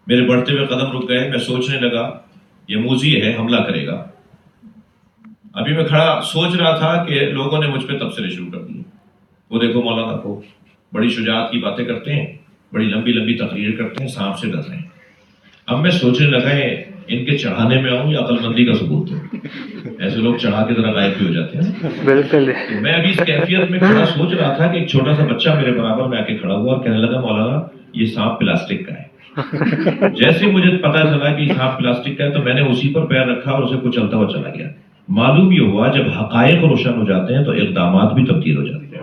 میرے بڑھتے ہوئے قدم رک گئے. میں سوچنے لگا یہ موذی ہے، حملہ کرے گا. ابھی میں کھڑا سوچ رہا تھا کہ لوگوں نے مجھ پہ تبصرے شروع کر دیے. وہ دیکھو مولانا کو بڑی شجاعت کی باتیں کرتے ہیں، بڑی لمبی لمبی تقریر کرتے ہیں، سانپ سے ڈر رہے ہیں. اب میں سوچنے لگا ان کے چڑھانے میں آؤں یا عقل مندی کا ثبوت ہے. ایسے لوگ چڑھا کے ذرا غائب بھی ہو جاتے ہیں. بالکل. میں ابھی اس کیفیت میں کھڑا سوچ رہا تھا کہ ایک چھوٹا سا بچہ میرے برابر میں آ کے کھڑا ہوا اور کہنے لگا مولانا یہ سانپ پلاسٹک کا ہے. جیسے مجھے پتا چلا کہ یہ سانپ پلاسٹک کا ہے تو میں نے اسی پر پیر رکھا اور اسے کچلتا ہوا چلا گیا. معلوم یہ ہوا جب حقائق روشن ہو جاتے ہیں تو اقدامات بھی تبدیل ہو جاتے ہیں.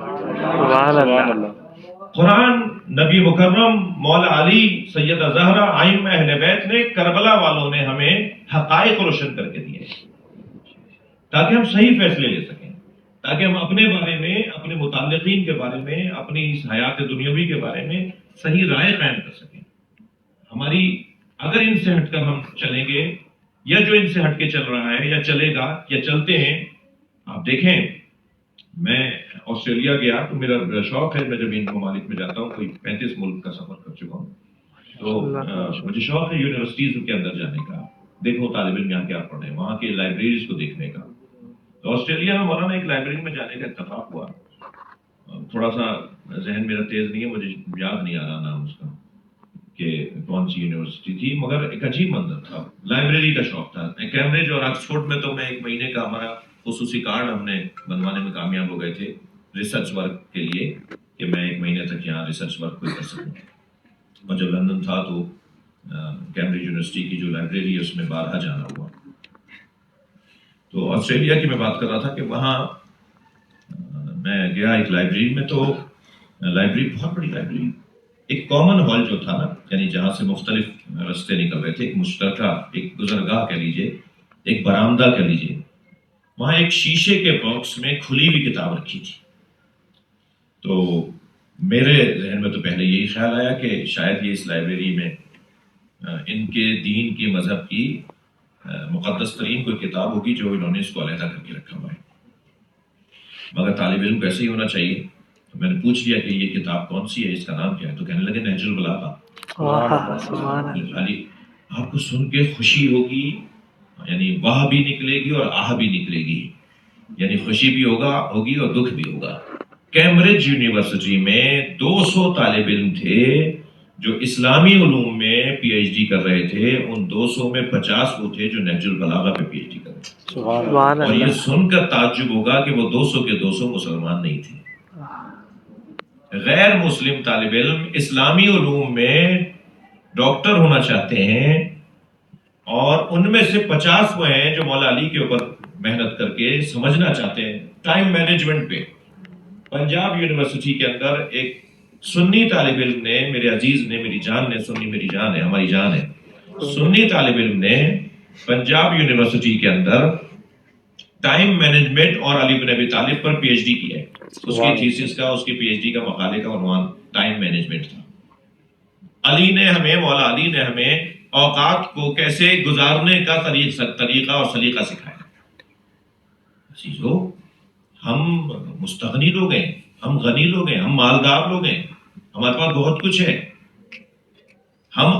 قرآن، نبی مکرم، مولا علی، سیدہ زہرا، ائمہ اہل بیت نے، کربلا والوں نے ہمیں حقائق روشن کر کے دیے تاکہ ہم صحیح فیصلے لے سکیں، تاکہ ہم اپنے بارے میں، اپنے متعلقین کے بارے میں، اپنی اس حیات دنیاوی کے بارے میں صحیح رائے قائم کر سکیں. ہماری اگر ان سے ہٹ کر ہم چلیں گے یا جو ان سے ہٹ کے چل رہا ہے یا چلے گا یا چلتے ہیں. آپ دیکھیں میں آسٹریلیا گیا تو میرا شوق ہے، میں جب ان ممالک میں جاتا ہوں، کوئی 35 ملک کا سفر کر چکا ہوں، تو مجھے شوق ہے یونیورسٹیز کے اندر جانے کا، دیکھو طالب علم یہاں کیا پڑھ رہے ہیں، وہاں کے لائبریریز کو دیکھنے کا. تو آسٹریلیا میں مولانا ایک لائبریری میں جانے کا اتفاق ہوا. تھوڑا سا ذہن میرا تیز نہیں ہے، مجھے یاد نہیں آ رہا نام اس کا کہ کون سی یونیورسٹی تھی، مگر ایک عجیب منظر تھا. لائبریری کا شوق تھا. کیمبرج اور آکسفورڈ میں تو میں 1 مہینے کا ہمارا خصوصی کارڈ ہم نے بنوانے میں کامیاب ہو گئے تھے ریسرچ ورک کے لیے کہ میں 1 مہینے تک یہاں ریسرچ ورک کوئی کر سکوں. اور جب لندن تھا تو کیمبرج یونیورسٹی کی جو لائبریری ہے اس میں بارہا جانا ہوا. تو آسٹریلیا کی میں بات کر رہا تھا کہ وہاں میں گیا ایک لائبریری میں، تو لائبریری بہت بڑی لائبریری، ایک کامن ہال جو تھا نا، یعنی جہاں سے مختلف رستے نکل رہے تھے، ایک مشترکہ، ایک گزرگاہ کہہ لیجیے، ایک برآمدہ کہہ لیجیے، وہاں ایک شیشے کے باکس میں کھلی ہوئی کتاب رکھی تھی. تو میرے ذہن میں تو پہلے یہی خیال آیا کہ شاید یہ اس لائبریری میں ان کے دین کی، مذہب کی مقدس ترین کوئی کتاب ہوگی جو انہوں نے اس کو علیحدہ کر کے رکھا ہوا ہے. مگر طالب علم کو ایسے ہی ہونا چاہیے. میں نے پوچھ لیا کہ یہ کتاب کون سی ہے, اس کا نام کیا ہے, تو کہنے لگے نہج البلاغہ. سبحان اللہ. خالی آپ کو سن کے خوشی ہوگی, یعنی واہ بھی نکلے گی اور آہ بھی نکلے گی, یعنی خوشی بھی ہوگی اور دکھ بھی ہوگا. کیمبرج یونیورسٹی میں 200 طالب علم تھے جو اسلامی علوم میں پی ایچ ڈی کر رہے تھے. ان 200 میں 50 وہ تھے جو نہج البلاغہ پہ پی ایچ ڈی کر رہے تھے. سبحان اور یہ اللہ. سن کر تعجب ہوگا کہ وہ 200 کے 200 مسلمان نہیں تھے. غیر مسلم طالب علم اسلامی علوم میں ڈاکٹر ہونا چاہتے ہیں, اور ان میں سے 50 وہ ہیں جو مولا علی کے اوپر محنت کر کے سمجھنا چاہتے ہیں ٹائم مینجمنٹ پہ. پنجاب یونیورسٹی کے اندر ایک سنی طالب علم نے, میرے عزیز نے, میری جان نے, سنی میری جان ہے, ہماری جان ہے, سنی طالب علم نے پنجاب یونیورسٹی کے اندر ٹائم مینجمنٹ اور علی بن ابی طالب پر پی ایچ ڈی کیا ہے. اس کی تھیسس کا, اس کی پی ایچ ڈی کا مقالے کا عنوان ٹائم مینجمنٹ تھا. علی نے ہمیں, مولا علی نے ہمیں اوقات کو کیسے گزارنے کا طریقہ اور سلیقہ سکھایا. چیزوں ہم مستغنی لوگ ہیں, ہم غنی لوگ ہیں, ہم مالدار لوگ ہیں, ہمارے پاس بہت کچھ ہے. ہم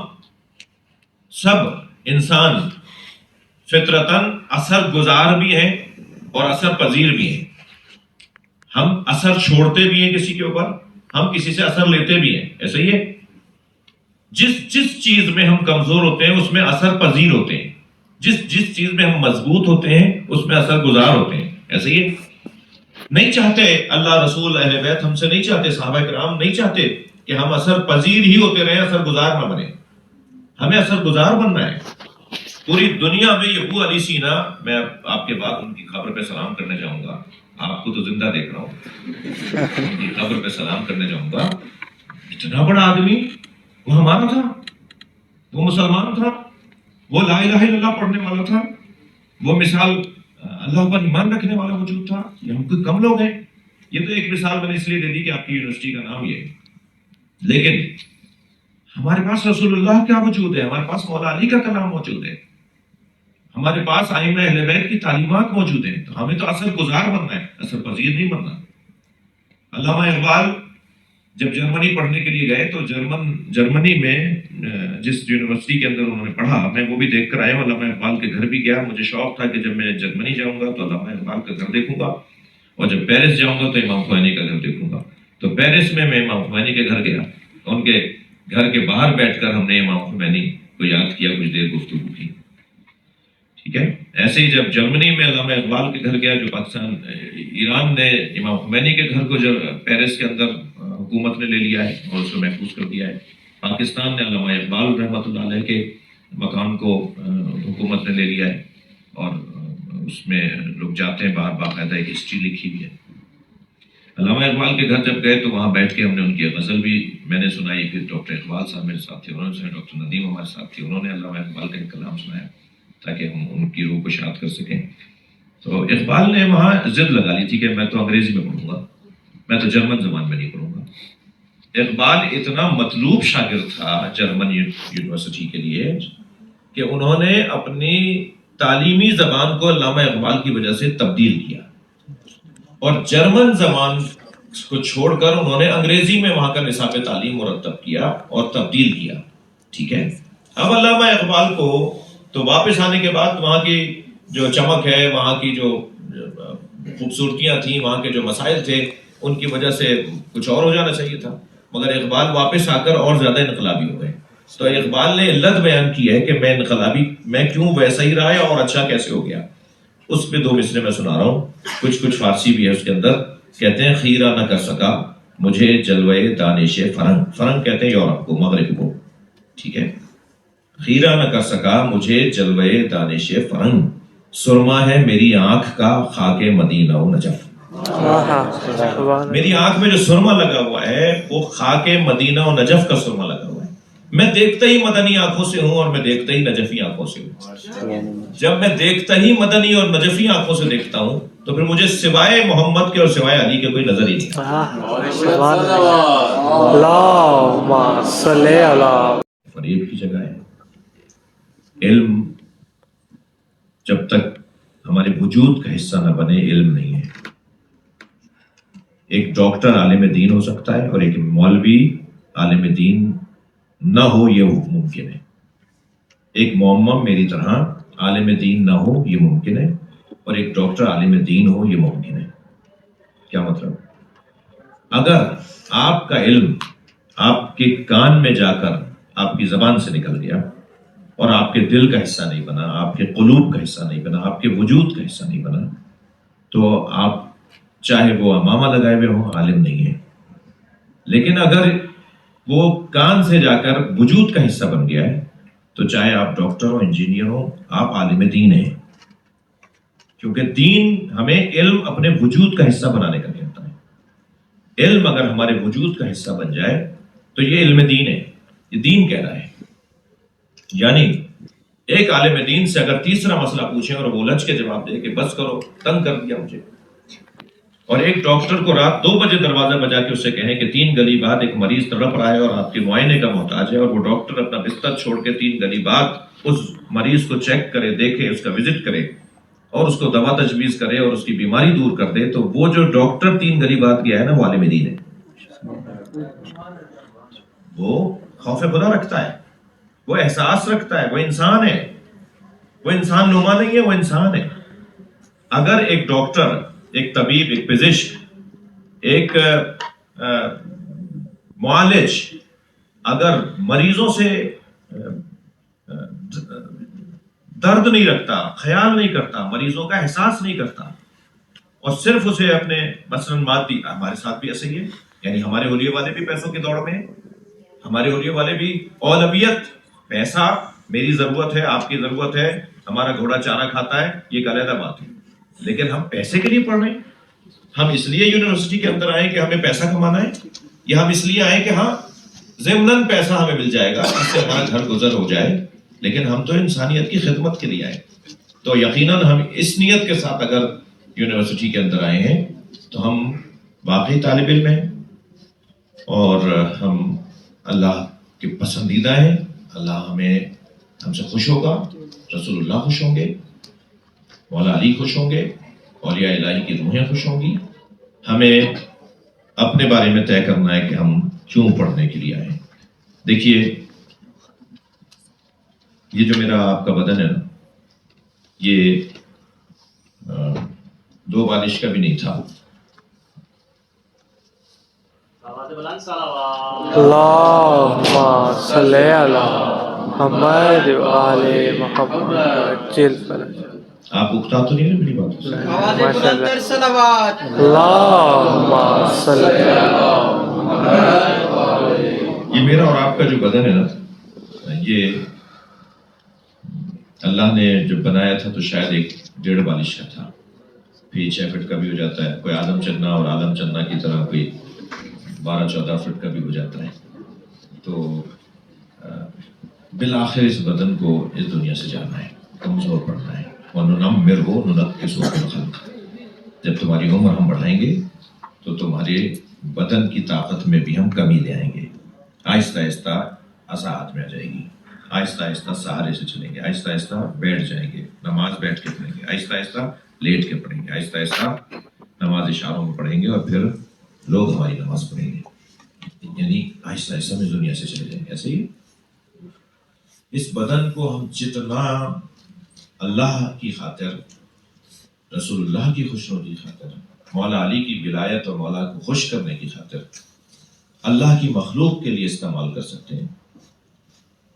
سب انسان فطرتاً اثر گزار بھی ہیں اور اثر پذیر بھی ہیں. ہم اثر چھوڑتے بھی ہیں کسی کے اوپر, ہم کسی سے اثر لیتے بھی ہیں. ایسا ہی ہے, جس چیز میں ہم کمزور ہوتے ہیں اس میں اثر پذیر ہوتے ہیں, جس چیز میں ہم مضبوط ہوتے ہیں اس میں اثر گزار ہوتے ہیں. ایسا ہی ہے. نہیں چاہتے اللہ, رسول, اہل بیت ہم سے نہیں چاہتے, صحابہ کرام نہیں چاہتے کہ ہم اثر پذیر ہی ہوتے رہیں, اثر گزار نہ بنے. ہمیں اثر گزار بننا ہے. پوری دنیا میں یہ ابو علی سینا, میں آپ کے بعد ان کی قبر پہ سلام کرنے جاؤں گا, آپ کو تو زندہ دیکھ رہا ہوں, ان کی قبر پہ سلام کرنے جاؤں گا. اتنا بڑا آدمی, وہ ہمارا تھا, وہ مسلمان تھا, وہ لا الہ الا اللہ پڑھنے والا تھا, وہ مثال اللہ پر ایمان رکھنے والا وجود تھا. یہ ہم کوئی کم لوگ ہیں. یہ تو ایک مثال میں نے اس لیے دے دی کہ آپ کی یونیورسٹی کا نام یہ ہے, لیکن ہمارے پاس رسول اللہ کا وجود ہے, ہمارے پاس مولا علی کا کلام موجود ہے, ہمارے پاس ائمہ اہل بیت کی تعلیمات موجود ہیں. تو ہمیں تو اثر گزار بننا ہے, اثر پذیر نہیں بننا. علامہ اقبال جب جرمنی پڑھنے کے لیے گئے تو جرمنی میں جس یونیورسٹی کے اندر انہوں نے پڑھا, میں وہ بھی دیکھ کر آیا ہوں. علامہ اقبال کے گھر بھی گیا. مجھے شوق تھا کہ جب میں جرمنی جاؤں گا تو علامہ اقبال کا گھر دیکھوں گا, اور جب پیرس جاؤں گا تو امام خمینی کا گھر دیکھوں گا. تو پیرس میں امام خمینی کے گھر گیا, ان کے گھر کے باہر بیٹھ کر ہم نے امام خمینی کو یاد کیا, کچھ دیر گفتگو کی. ٹھیک ہے. ایسے ہی جب جرمنی میں علامہ اقبال کے گھر گیا, جو پاکستان, ایران نے امام خمینی کے گھر کو جب پیرس کے اندر حکومت نے لے لیا ہے اور اس کو محفوظ کر دیا ہے. پاکستان نے علامہ اقبال رحمۃ اللہ علیہ کے مکان کو حکومت نے لے لیا ہے, اور اس میں لوگ جاتے ہیں باہر, باقاعدہ ایک ہسٹری لکھی ہوئی ہے. علامہ اقبال کے گھر جب گئے تو وہاں بیٹھ کے ہم نے ان کی غزل بھی میں نے سنائی. پھر ڈاکٹر اقبال صاحب میرے ساتھ تھے, انہوں نے سنایا. ڈاکٹر ندیم ہمارے ساتھ تھے, انہوں نے علامہ اقبال کا ایک کلام سنایا تاکہ ہم ان کی روح کو شاد کر سکیں. تو اقبال نے وہاں ضد لگا لی تھی کہ میں تو انگریزی میں پڑھوں گا, میں تو جرمن زبان میں نہیں پڑھوں گا. اقبال اتنا مطلوب شاگرد تھا جرمن یونیورسٹی کے لیے کہ انہوں نے اپنی تعلیمی زبان کو علامہ اقبال کی وجہ سے تبدیل کیا, اور جرمن زبان کو چھوڑ کر انہوں نے انگریزی میں وہاں کا نصاب تعلیم مرتب کیا اور تبدیل کیا. ٹھیک ہے. اب علامہ اقبال کو تو واپس آنے کے بعد وہاں کی جو چمک ہے, وہاں کی جو خوبصورتیاں تھیں, وہاں کے جو مسائل تھے, ان کی وجہ سے کچھ اور ہو جانا چاہیے تھا, مگر اقبال واپس آ کر اور زیادہ انقلابی ہو گئے. تو اقبال نے علت بیان کی ہے کہ میں انقلابی, میں کیوں ویسا ہی رہا ہے اور اچھا کیسے ہو گیا. اس پہ 2 مصرے میں سنا رہا ہوں, کچھ فارسی بھی ہے اس کے اندر. کہتے ہیں خیرہ نہ کر سکا مجھے جلوے دانش فرنگ, فرنگ کہتے ہیں یورپ کو, مغرب کو. ٹھیک ہے. خیرہ نہ کر سکا مجھے جلوے دانش فرنگ, سرما ہے میری آنکھ کا خاک مدینہ و نجف. میری آنکھ میں جو سرما لگا ہوا ہے وہ خاک مدینہ و نجف کا سرما لگا ہوا ہے. میں دیکھتا ہی مدنی آنکھوں سے ہوں اور میں دیکھتا ہی نجفی آنکھوں سے ہوں. جب میں دیکھتا ہی مدنی اور نجفی آنکھوں سے دیکھتا ہوں تو پھر مجھے سوائے محمد کے اور سوائے علی کے کوئی نظر ہی نہیں. فریب کی جگہ ہے. علم جب تک ہمارے وجود کا حصہ نہ بنے, علم نہیں ہے. ایک ڈاکٹر عالم دین ہو سکتا ہے اور ایک مولوی عالم دین نہ ہو، یہ ممکن ہے. ایک مومم میری طرح عالم دین نہ ہو، یہ ممکن ہے، اور ایک ڈاکٹر عالم دین ہو، یہ ممکن ہے. کیا مطلب؟ اگر آپ کا علم آپ کے کان میں جا کر آپ کی زبان سے نکل گیا اور آپ کے دل کا حصہ نہیں بنا، آپ کے قلوب کا حصہ نہیں بنا، آپ کے وجود کا حصہ نہیں بنا، تو آپ چاہے وہ امامہ لگائے ہوئے ہوں، عالم نہیں ہے. لیکن اگر وہ کان سے جا کر وجود کا حصہ بن گیا ہے تو چاہے آپ ڈاکٹر ہو، انجینئر ہو، آپ عالم دین ہیں. کیونکہ دین ہمیں علم اپنے وجود کا حصہ بنانے کا کہتا ہے. علم اگر ہمارے وجود کا حصہ بن جائے تو یہ علم دین ہے، یہ دین کہہ رہا ہے. یعنی ایک عالم دین سے اگر تیسرا مسئلہ پوچھیں اور وہ لچ کے جواب دے کہ بس کرو، تنگ کر دیا مجھے، اور ایک ڈاکٹر کو رات 2 بجے دروازہ بجا کے اسے کہیں کہ 3 گلی بعد ایک مریض تڑپ رہا ہے اور آپ کے معائنے کا محتاج ہے، اور وہ ڈاکٹر اپنا بستر چھوڑ کے 3 گلی بعد اس مریض کو چیک کرے، دیکھے، اس کا وزٹ کرے اور اس کو دوا تجویز کرے اور اس کی بیماری دور کر دے، تو وہ جو ڈاکٹر 3 گلی بعد گیا ہے نا، وہ عالم دین ہے. وہ خوف خدا رکھتا ہے، وہ احساس رکھتا ہے، وہ انسان ہے، وہ انسان نما نہیں ہے، وہ انسان ہے. اگر ایک ڈاکٹر، ایک طبیب، ایک پزشک، ایک معالج اگر مریضوں سے درد نہیں رکھتا، خیال نہیں کرتا، مریضوں کا احساس نہیں کرتا، اور صرف اسے اپنے مثلاً مادی، ہمارے ساتھ بھی ایسے ہی ہے. یعنی ہمارے اولیاء والے بھی پیسوں کی دوڑ میں ہیں، ہمارے اولیاء والے بھی اولویت، پیسہ میری ضرورت ہے، آپ کی ضرورت ہے، ہمارا گھوڑا چارہ کھاتا ہے، یہ ایک علیحدہ بات ہے. لیکن ہم پیسے کے لیے پڑھ رہے ہیں. ہم اس لیے یونیورسٹی کے اندر آئے کہ ہمیں پیسہ کمانا ہے، یا ہم اس لیے آئے کہ ہاں ضمناً پیسہ ہمیں مل جائے گا، اس سے ہمارا گھر گزر ہو جائے. لیکن ہم تو انسانیت کی خدمت کے لیے آئے. تو یقیناً ہم اس نیت کے ساتھ اگر یونیورسٹی کے اندر آئے ہیں تو ہم واقعی طالب علم ہیں، اور ہم اللہ کے پسندیدہ ہیں. اللہ ہم سے خوش ہوگا، رسول اللہ خوش ہوں گے، مولا علی خوش ہوں گے، اولیاء الہی کی روحیں خوش ہوں گی. ہمیں اپنے بارے میں طے کرنا ہے کہ ہم کیوں پڑھنے کے لیے آئے. دیکھیے، یہ جو میرا آپ کا بدن ہے نا، یہ 2 بالش کا بھی نہیں تھا. اللہم صلی علی محمد و آل محمد. آپ اکتا تو نہیں نا میری بات؟ اللہم صلی یہ میرا اور آپ کا جو بدن ہے نا، یہ اللہ نے جب بنایا تھا تو شاید 1.5 بالش کا تھا، پھر 6 فٹ کا بھی ہو جاتا ہے، کوئی آدم چنا اور عالم چنا کی طرح کوئی 12-14 فٹ کا بھی ہو جاتا ہے. تو بالآخر اس بدن کو اس دنیا سے جانا ہے، کمزور پڑنا ہے. وَنُنَمِّرْهُ نُنَقِّصُهُ فِي الْخَلْقِ. جب تمہاری عمر ہم بڑھائیں گے تو تمہارے بدن کی طاقت میں بھی ہم کمی لے آئیں گے. آہستہ آہستہ عصا ہاتھ میں آ جائے گی، آہستہ آہستہ سہارے سے چلیں گے، آہستہ آہستہ بیٹھ جائیں گے، نماز بیٹھ کے پڑھیں گے، آہستہ آہستہ لیٹ کے پڑھیں گے، آہستہ آہستہ نماز اشاروں میں پڑھیں گے، اور پھر لوگ ہماری نماز پڑھیں گے. یعنی آہستہ آہستہ میں دنیا سے چلے جائیں گے. ایسے ہی اس بدن کو ہم جتنا اللہ کی خاطر، رسول اللہ کی خوشنودی کی خاطر، مولا علی کی ولایت اور مولا کو خوش کرنے کی خاطر اللہ کی مخلوق کے لیے استعمال کر سکتے ہیں،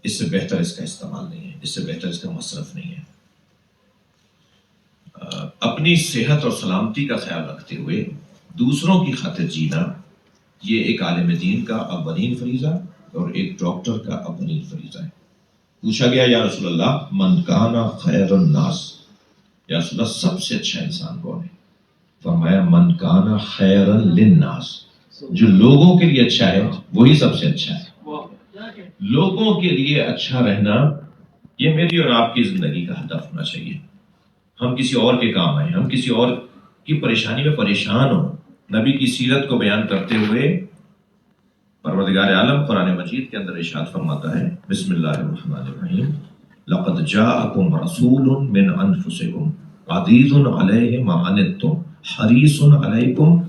اس سے بہتر اس کا استعمال نہیں ہے، اس سے بہتر اس کا مصرف نہیں ہے. اپنی صحت اور سلامتی کا خیال رکھتے ہوئے دوسروں کی خاطر جینا، یہ ایک عالم دین کا اولین فریضہ اور ایک ڈاکٹر کا اولین فریضہ ہے. پوچھا گیا یا رسول اللہ من کان خیر الناس، یا رسول اللہ سب سے اچھا انسان کون ہے؟ فرمایا من کان خیرا للناس، جو لوگوں کے لیے اچھا ہے وہی سب سے اچھا ہے. لوگوں کے لیے اچھا رہنا یہ میری اور آپ کی زندگی کا ہدف ہونا چاہیے. ہم کسی اور کے کام آئیں، ہم کسی اور کی پریشانی میں پریشان ہوں. نبی کی سیرت کو بیان کرتے ہوئے پروردگار عالم قرآن مجید کے اندر ارشاد فرماتا ہے، بسم اللہ الرحمن الرحیم، لقد جاءکم رسول من انفسکم عزیز علیہ ما عنتم حریص علیکم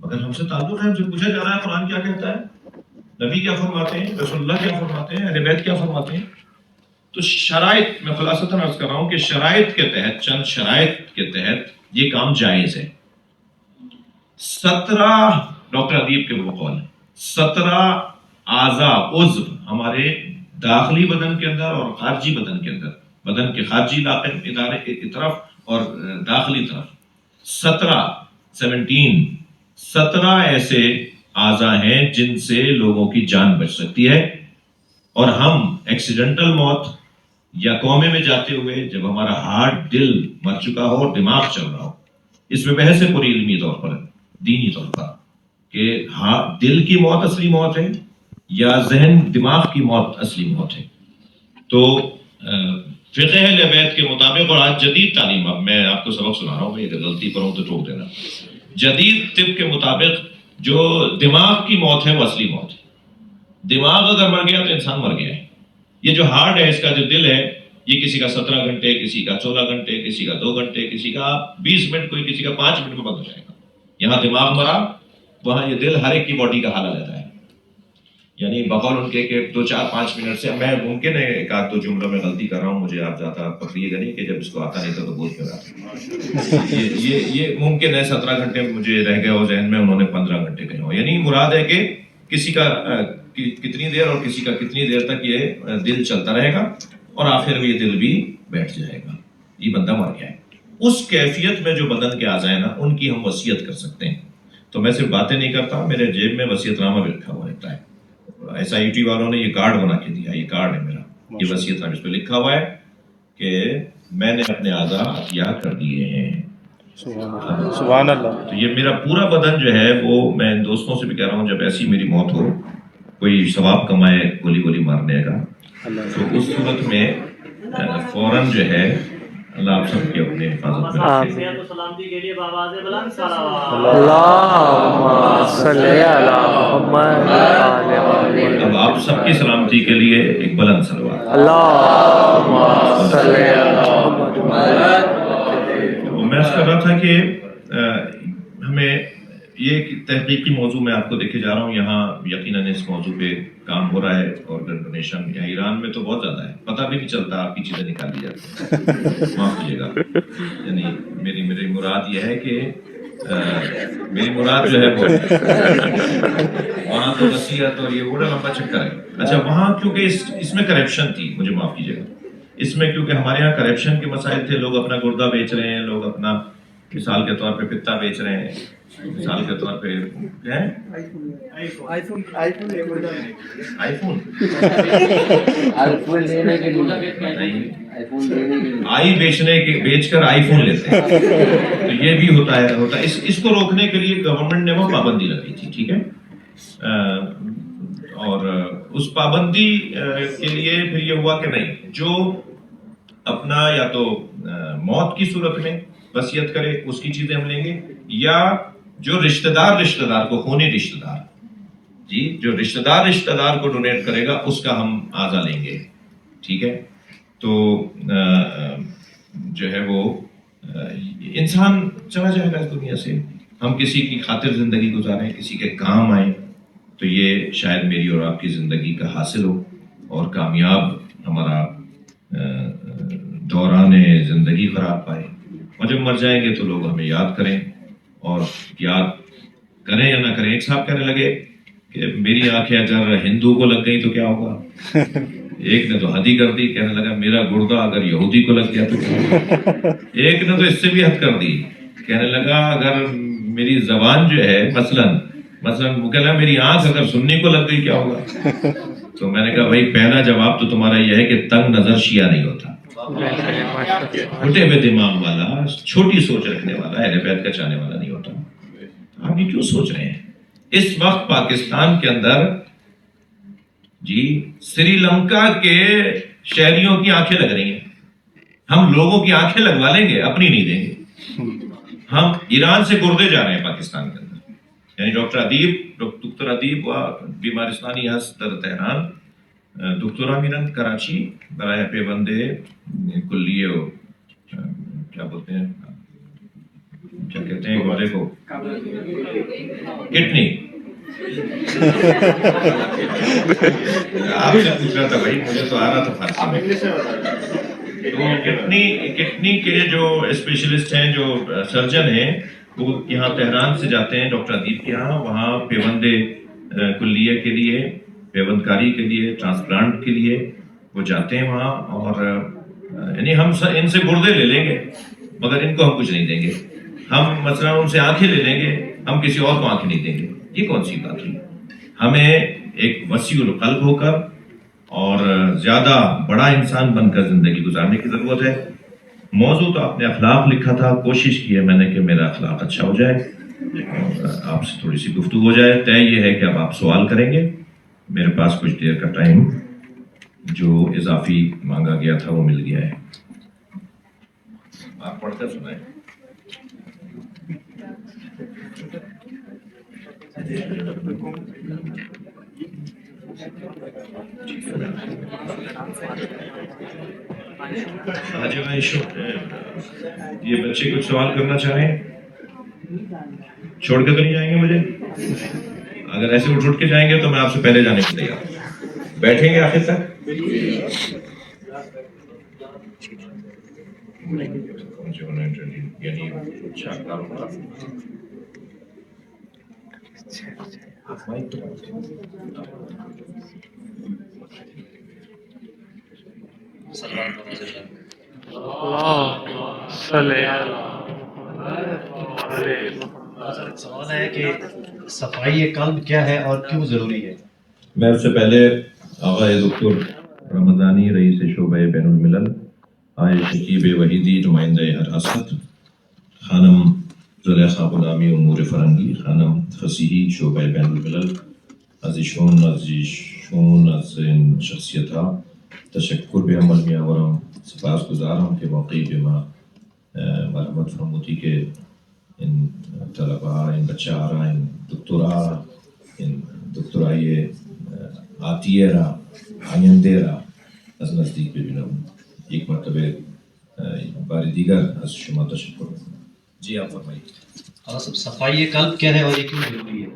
مگر ہم سے تعلق ہے، ہم سے پوچھا جا رہا ہے قرآن کیا کہتا ہے، نبی کیا فرماتے ہیں، رسول اللہ کیا فرماتے ہیں، اہل بیت کیا فرماتے ہیں. تو شرائط، میں خلاصتاً عرض کر رہا ہوں کہ شرائط کے تحت، چند شرائط کے تحت یہ کام جائز ہے. 17 ڈاکٹر ادیب کے وہ قول ہیں، 17 اعضاء عضو ہمارے داخلی بدن کے اندر اور خارجی بدن کے اندر، بدن کے خارجی علاقے ادارے کی طرف اور داخلی طرف 17 ایسے اعضاء ہیں جن سے لوگوں کی جان بچ سکتی ہے. اور ہم ایکسیڈنٹل موت یا کومے میں جاتے ہوئے جب ہمارا ہارٹ، دل مر چکا ہو اور دماغ چل رہا ہو، اس میں بحث ہے پوری علمی طور پر، دینی طور پر، کہ ہاں دل کی موت اصلی موت ہے یا ذہن دماغ کی موت اصلی موت ہے. تو فقہ اہل بیت کے مطابق، اور آج جدید تعلیم، اب میں آپ کو سبق سنا رہا ہوں، اگر غلطی پر ہوں تو ٹوک دینا، جدید طب کے مطابق جو دماغ کی موت ہے وہ اصلی موت ہے. دماغ اگر مر گیا تو انسان مر گیا ہے. یہ جو ہارٹ ہے، اس کا جو دل ہے، یہ کسی کا 17 گھنٹے، کسی کا 14 گھنٹے، کسی کا 2 گھنٹے، کسی کا 20 منٹ، کوئی کسی کا 5 منٹ میں بند ہو جائے گا. یہاں دماغ مرا، وہاں یہ دل ہر ایک کی باڈی کا حالہ لیتا ہے. یعنی بقول ان کے کہ 2 4 5 منٹ سے، میں ممکن ہے ایک آدھ 2 جملوں میں غلطی کر رہا ہوں، مجھے آپ زیادہ پکڑیے گا نہیں کہ جب اس کو آتا نہیں تھا تو بول کیوں رہا. یہ ممکن ہے 17 گھنٹے مجھے رہ گئے ہو ذہن میں، انہوں نے 15 گھنٹے کہے ہو. یعنی مراد ہے کہ کسی کا کتنی دیر اور کسی کا کتنی دیر تک یہ دل چلتا رہے گا اور آخر میں یہ دل بھی بیٹھ جائے گا، یہ بندہ مر گیا ہے. اس کیفیت میں جو بدن کے اعضاء ہیں نا، ان کی ہم وصیت کر سکتے ہیں. تو میں صرف باتیں نہیں کرتا، میرے جیب میں وصیت نامہ بھی رکھا ہوا رہتا ہے. SIUT والوں نے یہ کارڈ بنا کے دیا، یہ کارڈ ہے میرا، یہ وصیت نامہ، اس پہ لکھا ہوا ہے کہ میں نے اپنے اعضاء عطیہ کر دیے ہیں. سبحان اللہ. تو یہ میرا پورا بدن جو ہے وہ، میں ان دوستوں سے بھی کہہ رہا ہوں، جب ایسی میری موت ہو، کوئی ثواب کمائے گولی مارنے کا، تو اس صورت میں فوراً جو ہے اللہ آپ سب کی اپنے حفاظت میں رکھے. اللہم صلی علی محمد آل محمد. اب آپ سب کی سلامتی کے لیے ایک بلند صلوات. اللہم صلی علی محمد. میں اس کر رہا تھا کہ ہمیں یہ تحقیقی موضوع میں آپ کو دیکھے جا رہا ہوں، یہاں یقیناً اس موضوع پہ کام ہو رہا ہے. آرگن ڈونیشن یا ایران میں تو بہت زیادہ ہے، پتہ بھی نہیں چلتا، آپ کی چیزیں نکال دی جاتی ہیں. معاف کیجیے گا، یعنی میری مراد یہ ہے کہ میری مراد جو ہے وہ وہاں تو وصیت اور یہ بڑا لمبا چکر ہے. اچھا، وہاں کیونکہ اس میں کرپشن تھی، مجھے معاف کیجیے گا، اس میں کیونکہ ہمارے یہاں کرپشن کے مسائل تھے، لوگ اپنا گردہ بیچ رہے ہیں، لوگ اپنا مثال کے طور پہ پتا بیچ رہے ہیں، مثال کے طور پہ آئی فون لینے کے لیے آئی بیچ کر آئی فون لیتے ہیں. تو یہ بھی ہوتا ہے. اس کو روکنے کے لیے گورنمنٹ نے وہ پابندی لگائی تھی، ٹھیک ہے. اور اس پابندی کے لیے پھر یہ ہوا کہ نہیں، جو اپنا یا تو موت کی صورت میں وصیت کرے اس کی چیزیں ہم لیں گے، یا جو رشتہ دار کو، خونی رشتہ دار، جی جو رشتہ دار کو ڈونیٹ کرے گا اس کا ہم اعضا لیں گے، ٹھیک ہے. تو جو ہے وہ انسان چلا جائے گا اس دنیا سے، ہم کسی کی خاطر زندگی گزاریں، کسی کے کام آئیں، تو یہ شاید میری اور آپ کی زندگی کا حاصل ہو اور کامیاب ہمارا دوران زندگی خراب پائے. اور جب مر جائیں گے تو لوگ ہمیں یاد کریں، اور یاد کریں یا نہ کریں. ایک صاحب کہنے لگے کہ میری آنکھیں اگر ہندو کو لگ گئی تو کیا ہوگا؟ ایک نے تو حد ہی کر دی، کہنے لگا میرا گردہ اگر یہودی کو لگ گیا تو کیا ہوگا؟ ایک نے تو اس سے بھی حد کر دی، کہنے لگا اگر میری زبان جو ہے مثلاً وہ کہنا میری آنکھ اگر سنی کو لگ گئی کیا ہوگا؟ تو میں نے کہا بھائی پہلا جواب تو تمہارا یہ ہے کہ تنگ نظر شیعہ نہیں ہوتا، پھٹے ہوئے دماغ والا، چھوٹی سوچ رکھنے والا، اہل بیت کا چاہنے والا نہیں ہوتا. آپ یہ کیوں سوچ رہے ہیں؟ اس وقت پاکستان کے اندر جی سری لنکا کے شہریوں کی آنکھیں لگ رہی ہیں، ہم لوگوں کی آنکھیں لگوا لیں گے، اپنی نہیں دیں گے. ہم ایران سے گردے جا رہے ہیں پاکستان کے اندر. یعنی دکتر ادیب و بیمارستانی هست در تهران، دکترا میرن کراچی برای پیوند کلیه و کیا بولتے ہیں کیا کہتے ہیں گھوڑے کو؟ کڈنی. آپ سے پوچھ رہا تھا بھائی, مجھے تو آ رہا تھا فارسی میں. تو کڈنی کے جو اسپیشلسٹ ہیں, جو سرجن ہیں, وہ یہاں تہران سے جاتے ہیں ڈاکٹر ادیب کے یہاں, وہاں پیوند کلیہ کے لیے, پیوند کاری کے لیے, ٹرانسپلانٹ کے لیے وہ جاتے ہیں وہاں. اور یعنی ہم ان سے گردے لے لیں گے مگر ان کو ہم کچھ نہیں دیں گے. ہم مثلا ان سے آنکھیں لے لیں گے, ہم کسی اور کو آنکھیں نہیں دیں گے. یہ کون سی بات ہوئی؟ ہمیں ایک وسیع القلب ہو کر اور زیادہ بڑا انسان بن کر زندگی گزارنے کی ضرورت ہے. موضوع تو آپ نے اخلاق لکھا تھا, کوشش کی ہے میں نے کہ میرا اخلاق اچھا ہو جائے اور آپ سے تھوڑی سی گفتگو ہو جائے. طے یہ ہے کہ اب آپ سوال کریں گے. میرے پاس کچھ دیر کا ٹائم جو اضافی مانگا گیا تھا وہ مل گیا ہے. آپ پڑھ کر سنائیں. یہ بچے کچھ سوال کرنا چاہیں, چھوڑ کے تو نہیں جائیں گے مجھے؟ اگر ایسے اٹھ کے جائیں گے تو میں آپ سے پہلے جانے کو تیار. بیٹھیں گے آخر تک؟ سوال ہے کہ صفائی قلب کیا ہے اور کیوں ضروری ہے؟ میں اس سے پہلے آغا دکتر رمضانی رئیس شعبہ بین الملل, آئے شکیب وحیدی نمائندہ حراست, خانم زلیخا غلامی امور فرنگی, خانم فصیحی شعبہ بین الملل, عزیزشون از این شخصیت ها تشکر به عمل می آورم. سپاس گزارم که واقعی به ما مرحمت فرمودی که این طلبه ها, این بچه ها را, این دکترها, این دکترای آتیه را, آینده را از نزدیک ببینم. یک مرتبه بار دیگر از شما تشکر میکنم. جی آپ فرمائیے. اور صفائی قلب کیا ہے اور یہ کیوں ضروری ہے؟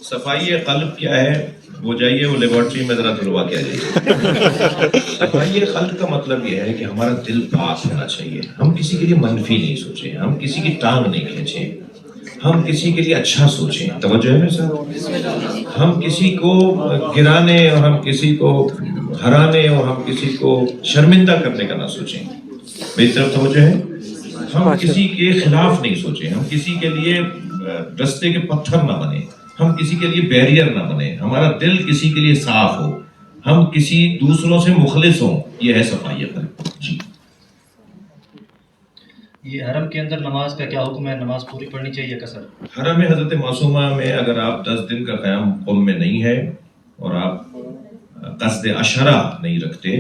صفائی قلب کیا ہے, وہ جائیے وہ لیبارٹری میں ذرا دھلوا کے آ جائیے. صفائی قلب کا مطلب یہ ہے کہ ہمارا دل پاک ہونا چاہیے. ہم کسی کے لیے منفی نہیں سوچیں, ہم کسی کی ٹانگ نہیں کھینچیں, ہم کسی کے لیے اچھا سوچیں. توجہ ہے میرے ساتھ؟ ہم کسی کو گرانے اور ہم کسی کو ہرانے اور ہم کسی کو شرمندہ کرنے کا نہ سوچیں. میری طرف توجہ ہے؟ ہم کسی کے خلاف نہیں سوچیں, ہم کسی کے لیے رستے کے پتھر نہ بنیں, ہم کسی کے لیے بیریئر نہ بنیں, ہمارا دل کسی کے لیے صاف ہو, ہم کسی دوسروں سے مخلص ہوں. یہ ہے صفائی قلب. جی. یہ حرم کے اندر نماز کا کیا حکم ہے؟ نماز پوری پڑھنی چاہیے قصر؟ حرم حضرت معصومہ میں اگر آپ 10 دن کا قیام قم میں نہیں ہے اور آپ قصد عشرہ نہیں رکھتے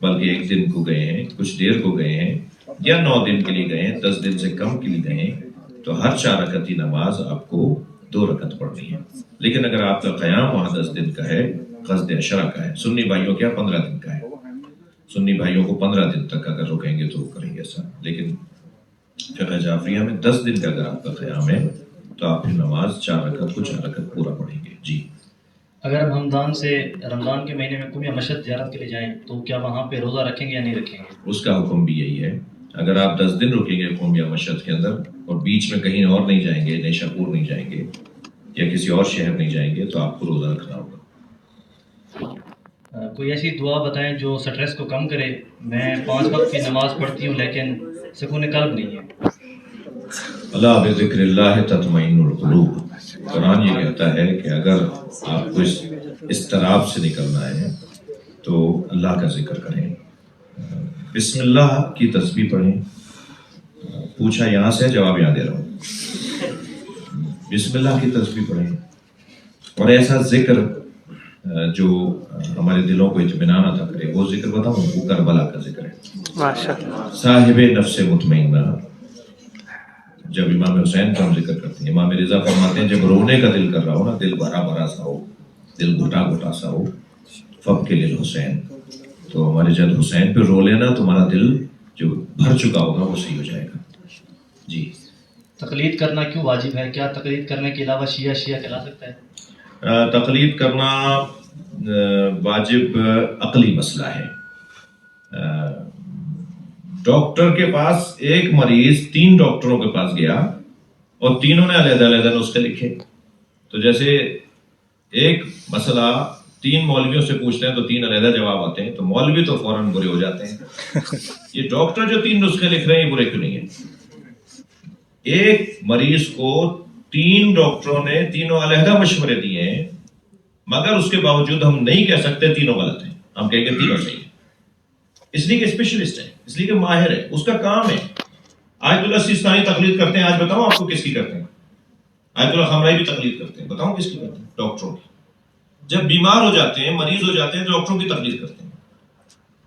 بلکہ 1 دن کو گئے ہیں, کچھ دیر کو گئے ہیں, یا 9 دن کے لیے گئے ہیں, 10 دن سے کم کے لیے گئے ہیں, تو ہر 4 رکعتی نماز آپ کو 2 رکعت پڑھنی ہے. لیکن اگر آپ کا قیام وہاں 10 دن کا ہے, قصد عشرہ کا ہے, سنی بھائیوں کیا 15 دن کا ہے, سنی بھائیوں کو 15 دن تک اگر رکیں گے تو وہ کریں گے ایسا. لیکن فقہ جعفریہ میں 10 دن کا اگر آپ کا قیام ہے تو آپ پھر نماز 4 رکعت کو 4 رکعت پورا پڑھیں گے. جی. اگر ہم رمضان کے مہینے میں قم یا مشہد زیارت کے لیے جائیں تو کیا وہاں پہ روزہ رکھیں گے یا نہیں رکھیں گے؟ اس کا حکم بھی یہی ہے. اگر آپ 10 دن رکیں گے قم یا مشہد کے اندر اور بیچ میں کہیں اور نہیں جائیں گے, نیشا پور نہیں جائیں گے یا کسی اور شہر نہیں جائیں گے, تو آپ کو روزہ رکھنا ہوگا. کوئی ایسی دعا بتائیں جو سٹریس کو کم کرے. میں 5 وقت کی نماز پڑھتی ہوں لیکن سکون قلب نہیں ہے. اللہ بذکر اللہ تطمئن القلوب. قرآن یہ کہتا ہے کہ اگر آپ کو اس اضطراب سے نکلنا ہے تو اللہ کا ذکر کریں, بسم اللہ کی تسبیح پڑھیں. پوچھا یہاں سے, جواب یہاں دے رہا ہوں. بسم اللہ کی تسبیح پڑھیں اور ایسا ذکر جو ہمارے دلوں کو اطمینان عطا کرے. وہ ذکر بتاؤں, وہ کربلا کا ذکر ہے. صاحب نفس مطمئنہ. جب امام حسین کا ہم ذکر کرتے ہیں, امام رضا فرماتے ہیں جب رونے کا دل کر رہا ہو نا, دل بھرا بھرا سا ہو, دل گھٹا گھٹا سا ہو, فب کے لیے حسین, تو ہمارے جد حسین پہ رو لینا, تمہارا دل جو بھر چکا ہوگا وہ صحیح ہو جائے گا. جی. تقلید کرنا کیوں واجب ہے؟ کیا تقلید کرنے کے علاوہ شیعہ کہلا سکتا ہے؟ تقلید کرنا واجب عقلی مسئلہ ہے. ڈاکٹر کے پاس ایک مریض 3 ڈاکٹروں کے پاس گیا اور تینوں نے علیحدہ علیحدہ نسخے لکھے. تو جیسے ایک مسئلہ 3 مولویوں سے پوچھتے ہیں تو 3 علیحدہ جواب آتے ہیں، تو مولوی تو فوراً برے ہو جاتے ہیں. یہ ڈاکٹر جو 3 نسخے لکھ رہے ہیں یہ برے کیوں نہیں ہیں؟ ایک مریض کو 3 ڈاکٹروں نے تینوں علیحدہ مشورے دیے ہیں، مگر اس کے باوجود ہم نہیں کہہ سکتے تینوں غلط ہیں، ہم کہیں گے تینوں صحیح ہیں. اس لیے کہ اسپیشلسٹ ہے، اس لیے کہ ماہر ہے، اس کا کام ہے. آیت اللہ سیستانی تقلید کرتے ہیں، آج بتاؤں آپ کو کس کی کرتے ہیں؟ آیت اللہ خامرئی بھی تقلید کرتے ہیں، بتاؤں کس کی کرتے ہیں؟ ڈاکٹروں کی. جب بیمار ہو جاتے ہیں، مریض ہو جاتے ہیں، ڈاکٹروں کی تقلید کرتے ہیں.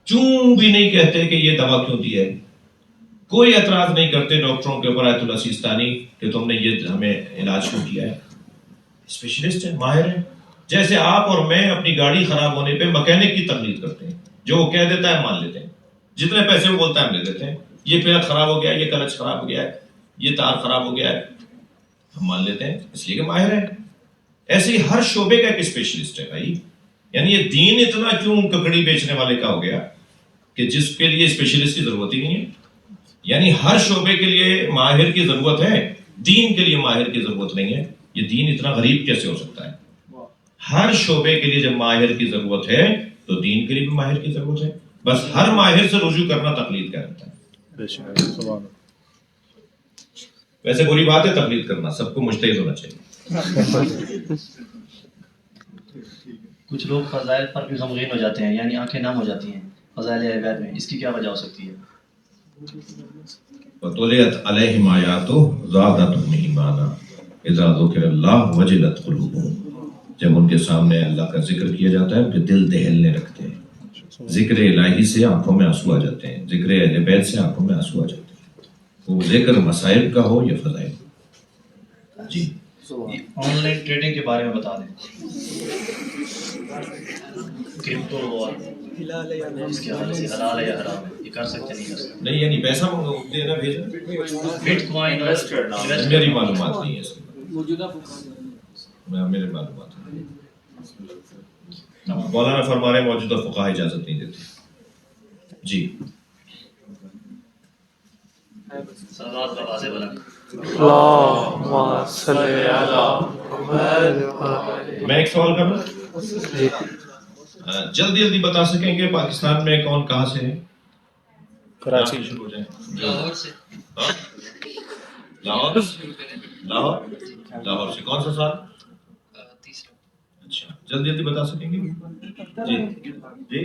چوں بھی نہیں کہتے کہ یہ دوا کیوں دی ہے، کوئی اعتراض نہیں کرتے ڈاکٹروں کے اوپر آیت اللہ سیستانی کہ تم نے یہ ہمیں علاج کیوں کیا ہے. اسپیشلسٹ ہیں، ماہر ہیں. جیسے آپ اور میں اپنی گاڑی خراب ہونے پہ مکینک کی تقلید کرتے ہیں، جو وہ کہہ دیتا ہے مان لیتے ہیں، جتنے پیسے وہ بولتا ہے ہم لے دیتے ہیں. یہ پیڈ خراب ہو گیا ہے، یہ کلچ خراب ہو گیا ہے، یہ تار خراب ہو گیا ہے، ہم مان لیتے ہیں اس لیے کہ ماہر ہے. ایسے ہی ہر شعبے کا ایک اسپیشلسٹ ہے بھائی. یعنی یہ دین اتنا کیوں ککڑی بیچنے والے کا ہو گیا کہ جس کے لیے اسپیشلسٹ کی ضرورت ہی نہیں ہے. یعنی ہر شعبے کے لیے ماہر کی ضرورت ہے، دین کے لیے ماہر کی ضرورت نہیں ہے. یہ دین اتنا غریب کیسے ہو سکتا ہے؟ ہر شعبے کے لیے جب ماہر کی ضرورت ہے تو دین کے لیے بھی ماہر کی ضرورت ہے. بس ہر ماہر سے رجوع کرنا تقلید کہلاتا ہے. ویسے بری بات ہے تقلید کرنا، سب کو مجتہد ہونا چاہیے. کچھ لوگ فضائل پر بھی غمگین ہو جاتے ہیں، یعنی آنکھیں نم ہو جاتی ہیں فضائل عبادت میں، اس کی کیا وجہ ہو سکتی ہے؟ وَطُلِيَتْ عَلَيْهِمْ آيَاتُهُ زَادَتْهُمْ إِيمَانًا إِذَا ذُكِرَ اللَّهُ وَجِلَتْ قُلُوبُهُمْ. جب ان کے سامنے اللہ کا ذکر کیا جاتا ہے ان کے دل دہلنے لگتے ہیں. ذکر الہی سے آنکھوں میں آنسو آ جاتے ہیں، ذکر اہل بیت سے آنکھوں میں آنسو آ جاتے ہیں. وہ ذکر مسائل کا ہو یا فضائل. جی آن لائن ٹریڈنگ کے بارے میں بتا دیں، کرپٹو اور اس کے حوالے سے حلال ہے یا حرام ہے، یہ کر سکتے نہیں کر سکتے؟ نہیں، یعنی پیسہ دینا بھیجنا بٹ کوائن اور میری معلومات نہیں ہے اس میں، میرے معلومات نہیں. مولانا فرما رہے ہیں موجودہ فقہاء اجازت نہیں دیتے. جی صلوات کا واضح بلند. اللہم صلی علی محمد. میں ایک سوال کروں، جی جلدی جلدی بتا سکیں کہ پاکستان میں کون کہاں سے ہے؟ کراچی. شروع ہو جائیں. لاہور سے. ہاں؟ لاہور لاہور سے کون سا سال؟ تیسرا. اچھا جلدی جلدی بتا سکیں گے؟ جی جی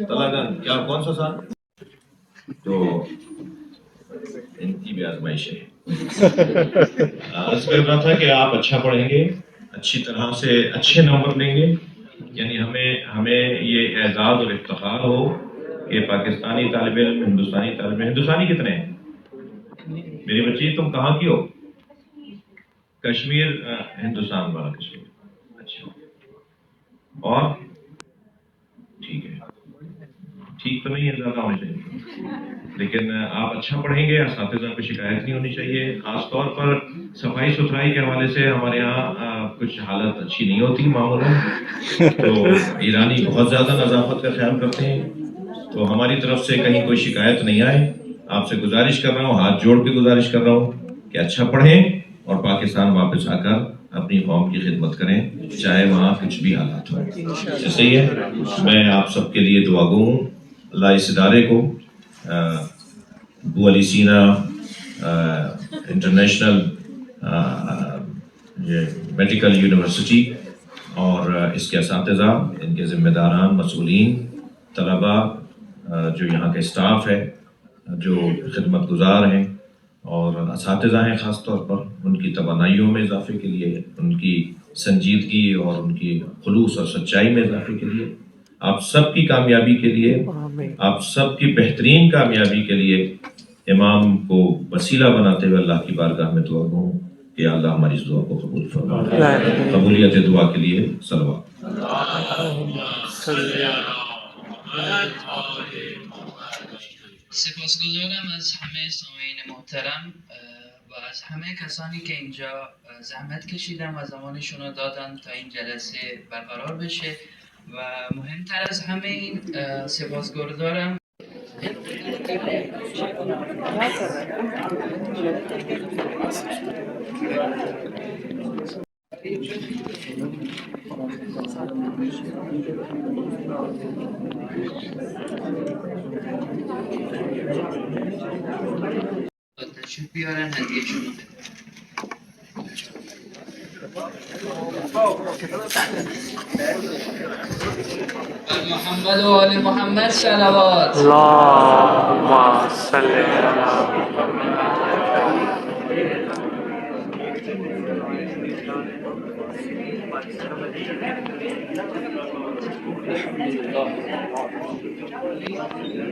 تلاگن کیا کون سا سال؟ تو ان کی بھی آزمائش ہے. عرض کر رہا تھا کہ آپ اچھا پڑھیں گے، اچھی طرح سے اچھے نمبر لیں گے. یعنی ہمیں یہ اعزاز اور افتخار ہو کہ پاکستانی طالب علم ہندوستانی طالب علم. ہندوستانی کتنے ہیں میری بچی؟ تم کہاں کی ہو؟ کشمیر، ہندوستان والا کشمیر. اچھا اور ٹھیک ہے، ٹھیک تو نہیں ہے، زیادہ ہونا چاہیے. لیکن آپ اچھا پڑھیں گے، اساتذہ کو شکایت نہیں ہونی چاہیے. خاص طور پر صفائی ستھرائی کے حوالے سے ہمارے یہاں کچھ حالت اچھی نہیں ہوتی معمولاً. تو ایرانی بہت زیادہ نظافت کا خیال کرتے ہیں. تو ہماری طرف سے کہیں کوئی شکایت نہیں آئے. آپ سے گزارش کر رہا ہوں، ہاتھ جوڑ کے گزارش کر رہا ہوں کہ اچھا پڑھیں اور پاکستان واپس آ کر اپنی قوم کی خدمت کریں، چاہے وہاں کچھ بھی حالات ہوں. صحیح ہے. میں آپ سب کے لیے دعا گو ہوں. اللہ اس ادارے کو ابو علی سینا انٹرنیشنل یہ میڈیکل یونیورسٹی اور اس کے اساتذہ، ان کے ذمہ داران، مسئولین، طلباء، جو یہاں کے اسٹاف ہے، جو خدمت گزار ہیں اور اساتذہ ہیں، خاص طور پر ان کی توانائیوں میں اضافے کے لیے، ان کی سنجیدگی اور ان کی خلوص اور سچائی میں اضافے کے لیے، آپ سب کی کامیابی کے لیے، آپ سب کی بہترین کامیابی کے لیے امام کو وسیلہ بناتے ہوئے اللہ کی بارگاہ میں دعا گو کہ اللہ ہماری اس دعا کو قبول فرمائے. قبولیت دعا کے لیے صلوات. سپاسگزارم از همه سامعین محترم و از همه کسانی که اینجا زحمت کشیدن و زمانشون رو دادن تا این جلسه برقرار بشه و مهمتر از همه این سپاسگزارم تشریف بیارن هدیه‌شون رو بدن. محمد و آل محمد صلوات. اللهم صل علی